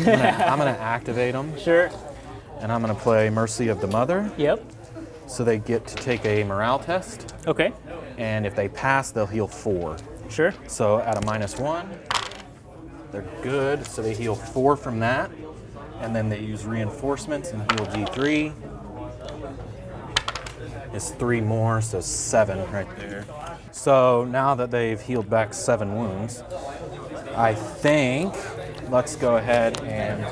I'm gonna activate them, Sure. and I'm gonna play Mercy of the Mother, Yep. so they get to take a morale test, Okay. and if they pass, they'll heal 4. Sure. So at a -1, they're good, so they heal 4 from that, and then they use reinforcements and heal D3. It's 3 more, so 7 right there. So now that they've healed back 7 wounds, I think let's go ahead and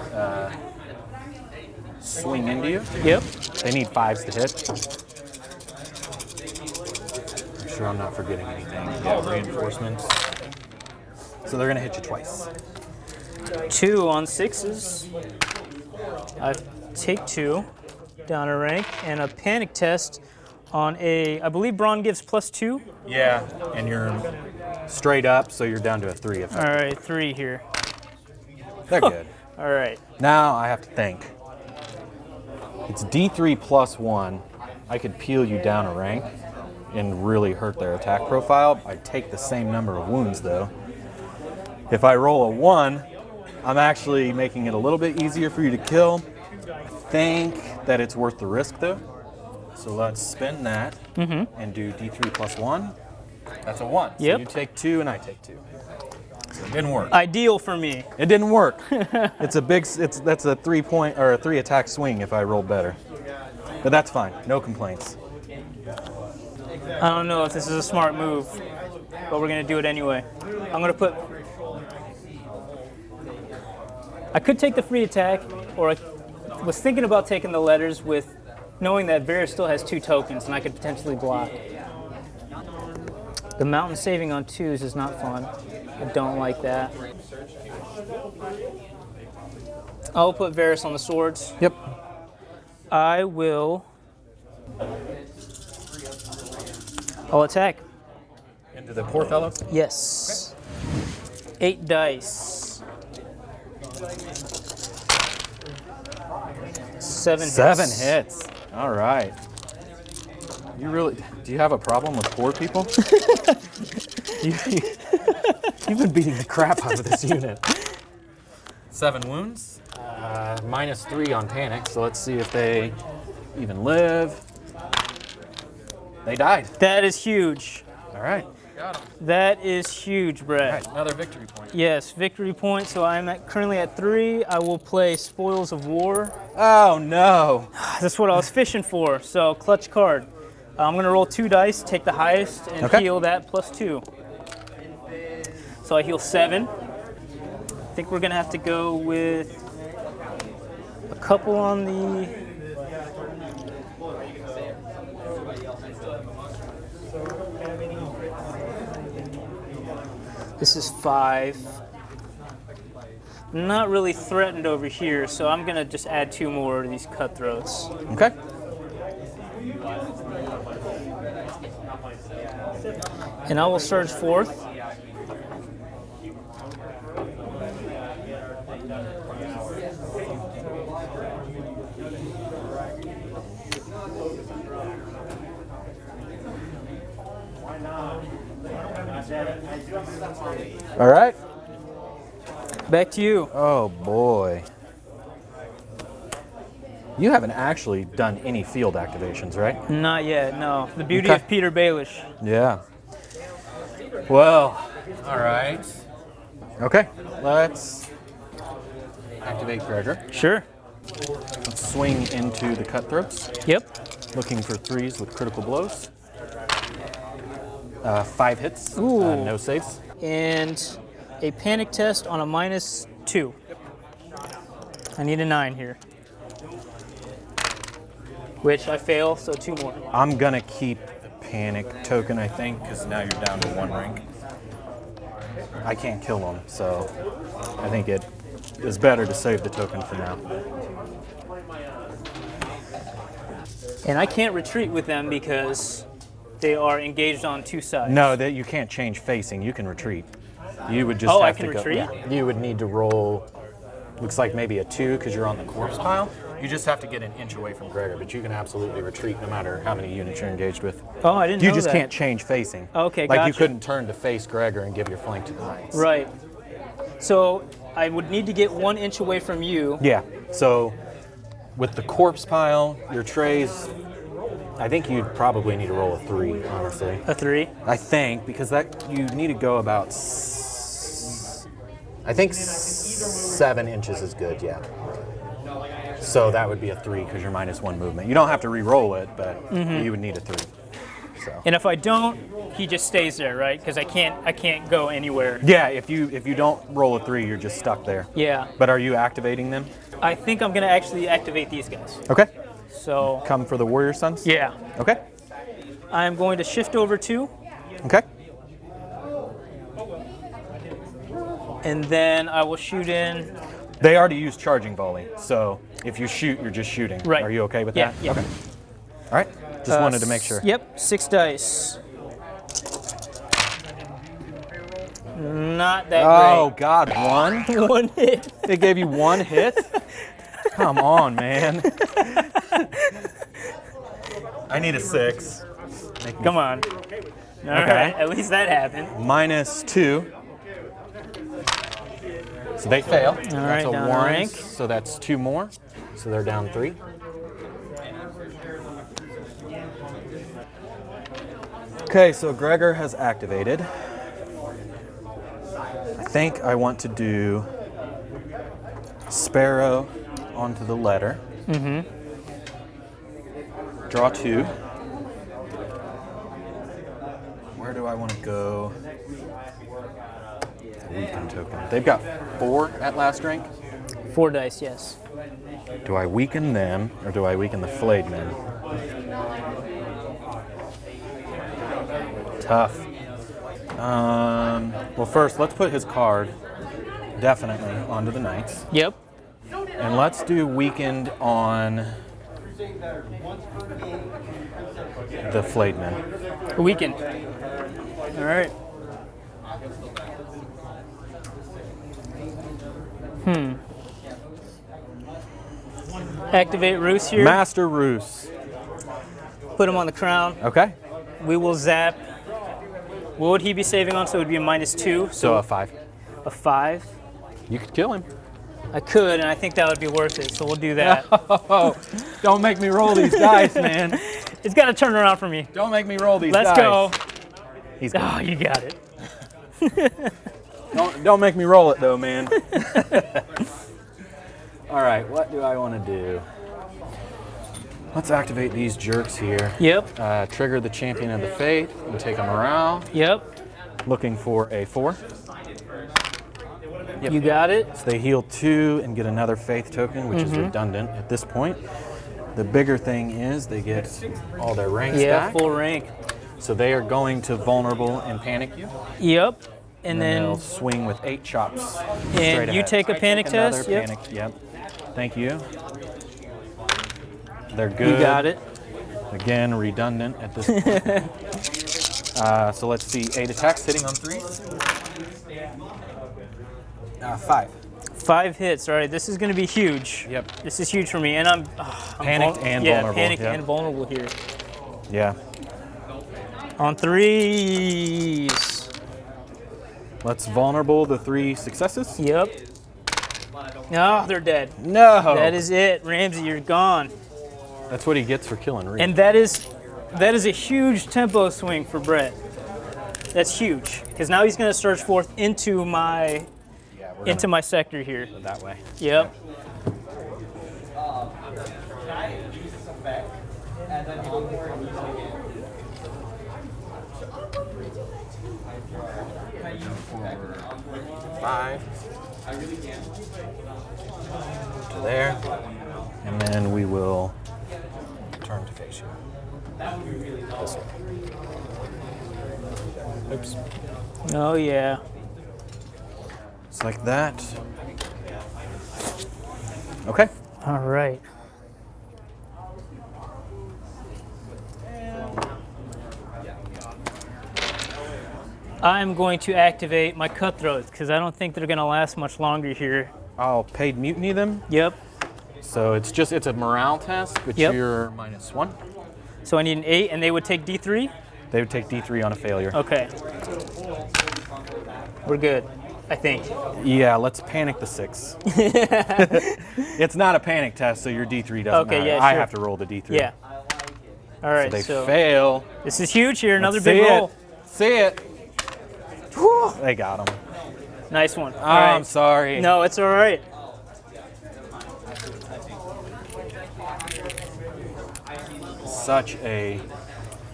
swing into you. Yep. They need 5s to hit. I'm sure I'm not forgetting anything. Yeah, reinforcements. So they're gonna hit you twice. 2 on 6s. I take 2 down a rank, and a panic test on a, I believe Bronn gives +2. Yeah, and you're straight up, so you're down to a 3 effect. All right, 3 here. They're good. All right. Now I have to think. It's D3 +1. I could peel you down a rank and really hurt their attack profile. I take the same number of wounds though. If I roll a 1, I'm actually making it a little bit easier for you to kill. I think that it's worth the risk though. So let's spin that and do D3 +1. That's a 1. So Yep. you take 2 and I take 2. So it didn't work. Ideal for me. It didn't work. That's a 3-point or a 3 attack swing if I roll better. But that's fine. No complaints. I don't know if this is a smart move, but we're gonna do it anyway. I'm gonna put. I could take the free attack, or I was thinking about taking the letters with knowing that Vera still has 2 tokens and I could potentially block. The mountain saving on 2s is not fun. I don't like that. I'll put Varys on the swords. Yep. I will. I'll attack. Into the poor fellows? Yes. 8 dice. 7 hits. 7 hits. All right. You really, do you have a problem with poor people? You've been beating the crap out of this unit. 7 wounds, -3 on panic, so let's see if they even live. They died. That is huge. All right. Got 'em. That is huge, Brett. All right, another victory point. Yes, victory point. So I'm currently at 3. I will play Spoils of War. Oh, no. That's what I was fishing for. So clutch card. I'm going to roll 2 dice, take the highest, and heal that +2. So I heal 7. I think we're going to have to go with a couple on the... This is 5. I'm not really threatened over here, so I'm going to just add 2 more to these cutthroats. Okay. And I will surge 4th. All right. Back to you. Oh, boy. You haven't actually done any field activations, right? Not yet, no. The beauty Okay. of Peter Baelish. Yeah. Well, all right. Okay, let's activate Gregor. Sure. Let's swing into the cutthroats. Yep. Looking for 3s with critical blows. 5 hits, Ooh. no saves. And a panic test on a -2. I need a 9 here. Which I fail, so 2 more. I'm gonna keep the panic token, I think, because now you're down to 1 rank. I can't kill him, so I think it is better to save the token for now. And I can't retreat with them because they are engaged on 2 sides. No, that you can't change facing. You can retreat. You would just Oh, I have can to go. retreat? Yeah. You would need to roll. Looks like maybe a 2 because you're on the corpse pile. You just have to get an inch away from Gregor, but you can absolutely retreat no matter how many units you're engaged with. Oh, I didn't know You just that. can't change facing. Okay, Like you gotcha. couldn't turn to face Gregor and give your flank to the knights. Right. So I would need to get 1 inch away from you. Yeah. So with the corpse pile, your trays, I think you'd probably need to roll a 3, honestly. A 3. I think because that you need to go about. I think 7 inches is good. Yeah. So that would be a 3 because you're -1 movement. You don't have to re-roll it, but you would need a 3. So. And if I don't, he just stays there, right? Because I can't go anywhere. Yeah, if you don't roll a 3, you're just stuck there. Yeah. But are you activating them? I think I'm gonna actually activate these guys. Okay. So Come for the warrior sons? yeah, Okay. I'm going to shift over 2, Okay. and then I will shoot in. They already used charging volley, so if you shoot, you're just shooting. Right. Are you okay with Yeah, that? yeah. Okay. All right. Just wanted to make sure. Yep, 6 dice. Not that Oh God, 1? great. 1 hit. They gave you 1 hit? Come on, man. I need a 6. Come on. All right, at least that happened. -2. So they fail. right, That's a down a 1. rank. So that's 2 more. So they're down 3. Okay, so Gregor has activated. I think I want to do Sparrow onto the letter. Draw 2. Where do I want to go? Weaken token. They've got 4 at last rank. 4 dice, yes. Do I weaken them or do I weaken the flayed men? Tough. Well, first, let's put his card definitely onto the Knights. Yep. And let's do weakened on the Flayed Men. Weakened. All right. Activate Roose here. Master Roose. Put him on the crown. Okay. We will zap. What would he be saving on? So it would be a -2. So a 5. A 5. You could kill him. I could, and I think that would be worth it. So we'll do that. Oh, don't make me roll these dice, man. It's got to turn around for me. Don't make me roll these Let's dice. go. He's gone. Oh, you got it. Don't make me roll it though, man. All right, what do I want to do? Let's activate these jerks here. Yep. Trigger the Champion of the Fate and take a morale. Yep. Looking for a 4. You got it. So they heal 2 and get another Faith token, which is redundant at this point. The bigger thing is they get all their ranks Yeah, back. full rank. So they are going to vulnerable and panic you. Yep. And They'll then swing with 8 chops. and straight you ahead. take a panic Another test. Yep. panic. Yep. Thank you. They're good. You got it. Again, redundant at this point. So let's see. 8 attacks hitting on 3. 5. 5 hits. All right, this is going to be huge. Yep. This is huge for me, and I'm Panicked and vulnerable. panicked Yep. and vulnerable here. Yeah. On 3s. Let's vulnerable the 3 successes. Yep. No, they're dead. No. That is it, Ramsey. You're gone. That's what he gets for killing Reed. And that is a huge tempo swing for Brett. That's huge because now he's going to surge forth into my sector here. that way. Yep. Five. To there. And then we will turn to face you. This way. Oops. Oh yeah. It's like that. Okay. All right. I'm going to activate my cutthroats because I don't think they're going to last much longer here. I'll paid mutiny them. Yep. So it's a morale test, but Yep. you're -1. So I need an 8, and they would take D3? They would take D3 on a failure. Okay. We're good, I think. Yeah, let's panic the 6. It's not a panic test, so your D3 doesn't Okay, matter. yeah, I sure. have to roll the D3. Yeah. All right, So they so fail. this is huge here. Another Let's big see roll. it. See it. They got him. Nice one. Oh, All right. I'm sorry. No, it's all right.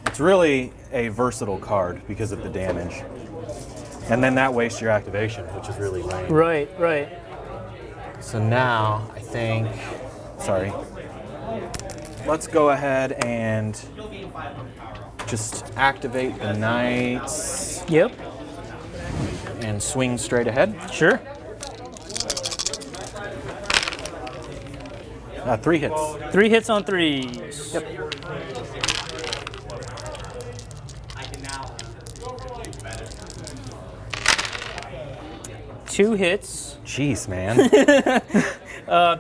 It's really a versatile card because of the damage. And then that wastes your activation, which is really lame. Right, right. So now, I think, let's go ahead and just activate the Knights Yep. and swing straight ahead. Sure. 3 hits. 3 hits on 3s. Yep. Two hits. Jeez, man.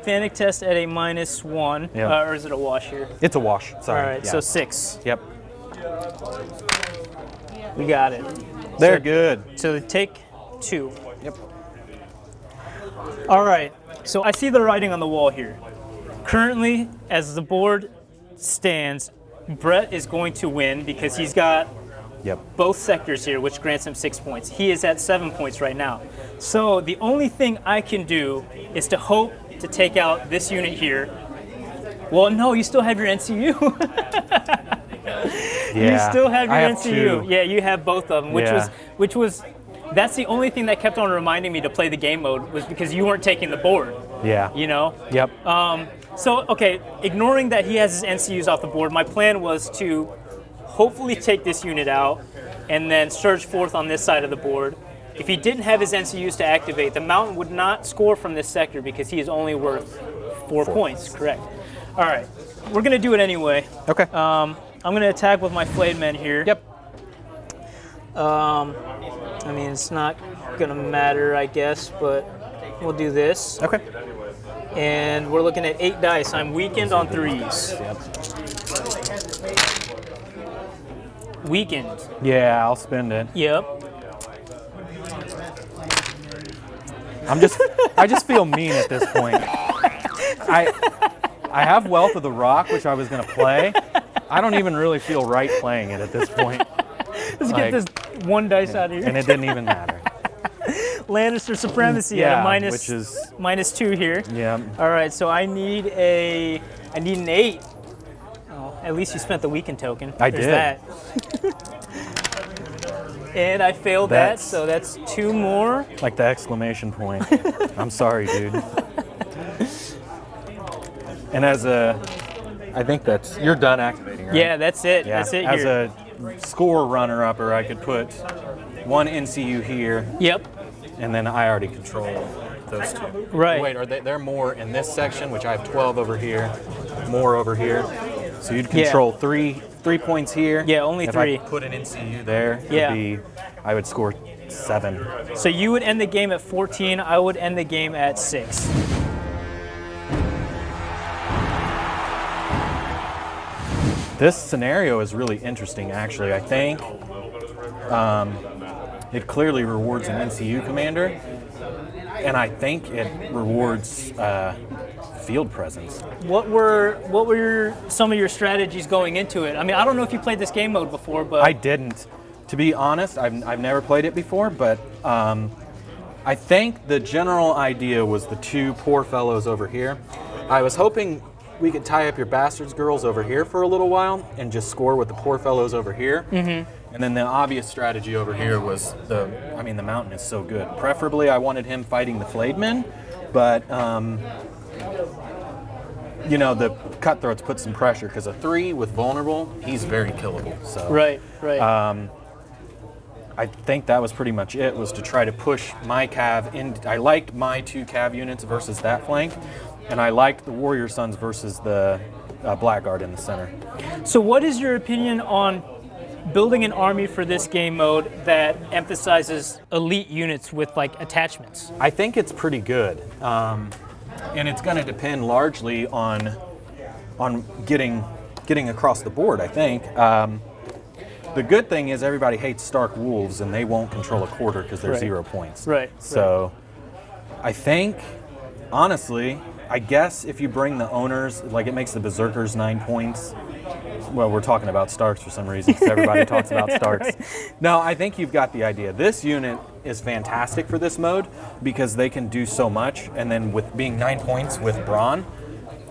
Panic test at a -1. Yeah. Or is it a wash here? It's a wash. Sorry. All right, Yeah. so 6. Yep. We got it. They're good. So they take 2. Yep. All right, so I see the writing on the wall here. Currently, as the board stands, Brett is going to win because he's got Yep. both sectors here, which grants him 6 points. He is at 7 points right now. So the only thing I can do is to hope to take out this unit here. Well, no, you still have your NCU. Yeah. You still have your I have NCU. 2. Yeah, you have both of them, which was that's the only thing that kept on reminding me to play the game mode was because you weren't taking the board, Yeah. you know? Yep. So, okay, ignoring that he has his NCUs off the board, my plan was to hopefully take this unit out, and then Surge Forth on this side of the board. If he didn't have his NCUs to activate, the Mountain would not score from this sector because he is only worth 4 points. Correct. All right, we're gonna do it anyway. Okay. I'm gonna attack with my Flayed Men here. Yep. I mean, it's not gonna matter, I guess, but we'll do this. Okay. And we're looking at 8 dice. I'm weakened on 3s. Weakened. Yeah, I'll spend it. Yep. I just feel mean at this point. I have Wealth of the Rock, which I was gonna play. I don't even really feel right playing it at this point. Let's get this 1 dice out of here. And it didn't even matter. Lannister Supremacy Yeah, at a which is -2 here. yeah. All right, so I need an 8. Oh, at least you spent the weakened token. I There's did. that. And I failed that, so that's 2 more. Like the exclamation point. I'm sorry, dude. And I think you're done activating, right? Yeah, that's it. Yeah. That's it As here. a score runner-upper, I could put 1 NCU here, Yep. and then I already control those 2. Right. Wait, they're more in this section, which I have 12 over here, more over here. So you'd control 3 points here. Yeah, only if 3. I put an NCU there, Yeah. I would score 7. So you would end the game at 14. I would end the game at 6. This scenario is really interesting, actually. I think it clearly rewards an NCU commander, and I think it rewards field presence. What were some of your strategies going into it? I mean, I don't know if you played this game mode before, but I didn't. To be honest, I've never played it before, but I think the general idea was the 2 poor fellows over here. I was hoping we could tie up your bastards girls over here for a little while and just score with the poor fellows over here. Mm-hmm. And then the obvious strategy over here was the Mountain is so good. Preferably, I wanted him fighting the Flayed Men, but the Cutthroats put some pressure because a 3 with vulnerable, he's very killable. So right. I think that was pretty much it, was to try to push my cav in. I liked my 2 cav units versus that flank, and I liked the Warrior Sons versus the Blackguard in the center. So what is your opinion on building an army for this game mode that emphasizes elite units with like attachments? I think it's pretty good, and it's going to depend largely on getting across the board, I think. The good thing is everybody hates Stark Wolves, and they won't control a quarter because they're 0 points. Right. So I think, honestly, I guess if you bring the owners, like it makes the Berserkers 9 points. Well, we're talking about Starks for some reason because everybody talks about Starks. Right. No, I think you've got the idea. This unit is fantastic for this mode because they can do so much, and then with being 9 points with Bronn,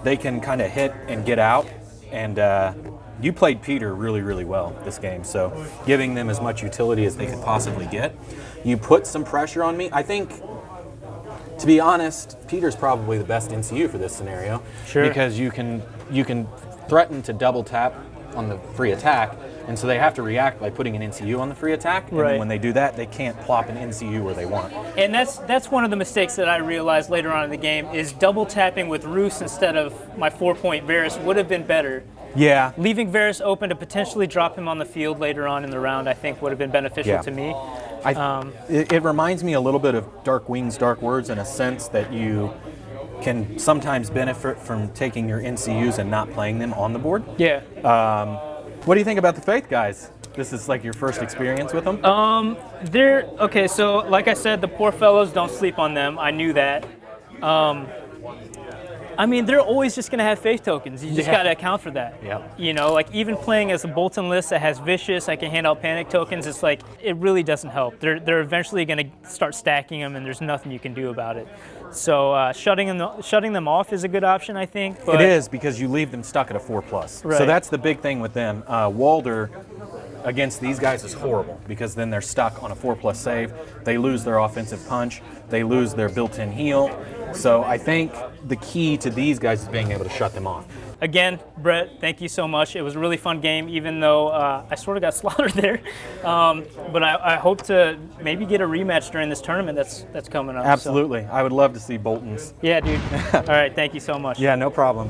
they can kind of hit and get out, and you played Peter really, really well this game, so giving them as much utility as they could possibly get. You put some pressure on me. I think, to be honest, Peter's probably the best NCU for this scenario. Sure. Because you can threaten to double tap on the free attack, and so they have to react by putting an NCU on the free attack, and then when they do that, they can't plop an NCU where they want. And that's one of the mistakes that I realized later on in the game, is double tapping with Roose instead of my 4-point Varys would have been better. Yeah. Leaving Varys open to potentially drop him on the field later on in the round, I think would have been beneficial to me. It reminds me a little bit of Dark Wings, Dark Words in a sense that you can sometimes benefit from taking your NCUs and not playing them on the board. Yeah. What do you think about the Faith guys? This is like your first experience with them? Okay, so like I said, the poor fellows, don't sleep on them. I knew that. I mean, they're always just going to have faith tokens. You just got to account for that. Yep. You know, like even playing as a Bolton list that has Vicious, I can hand out panic tokens, it's like, it really doesn't help. They're eventually going to start stacking them, and there's nothing you can do about it. So shutting them off is a good option, I think. But it is, because you leave them stuck at a 4+. Right. So that's the big thing with them. Walder against these guys is horrible, because then they're stuck on a 4+ save. They lose their offensive punch. They lose their built-in heal. So I think the key to these guys is being able to shut them off. Again, Brett, thank you so much. It was a really fun game, even though I sort of got slaughtered there. But I hope to maybe get a rematch during this tournament that's coming up. Absolutely. I would love to see Bolton's. So. Yeah, dude. All right, thank you so much. Yeah, no problem.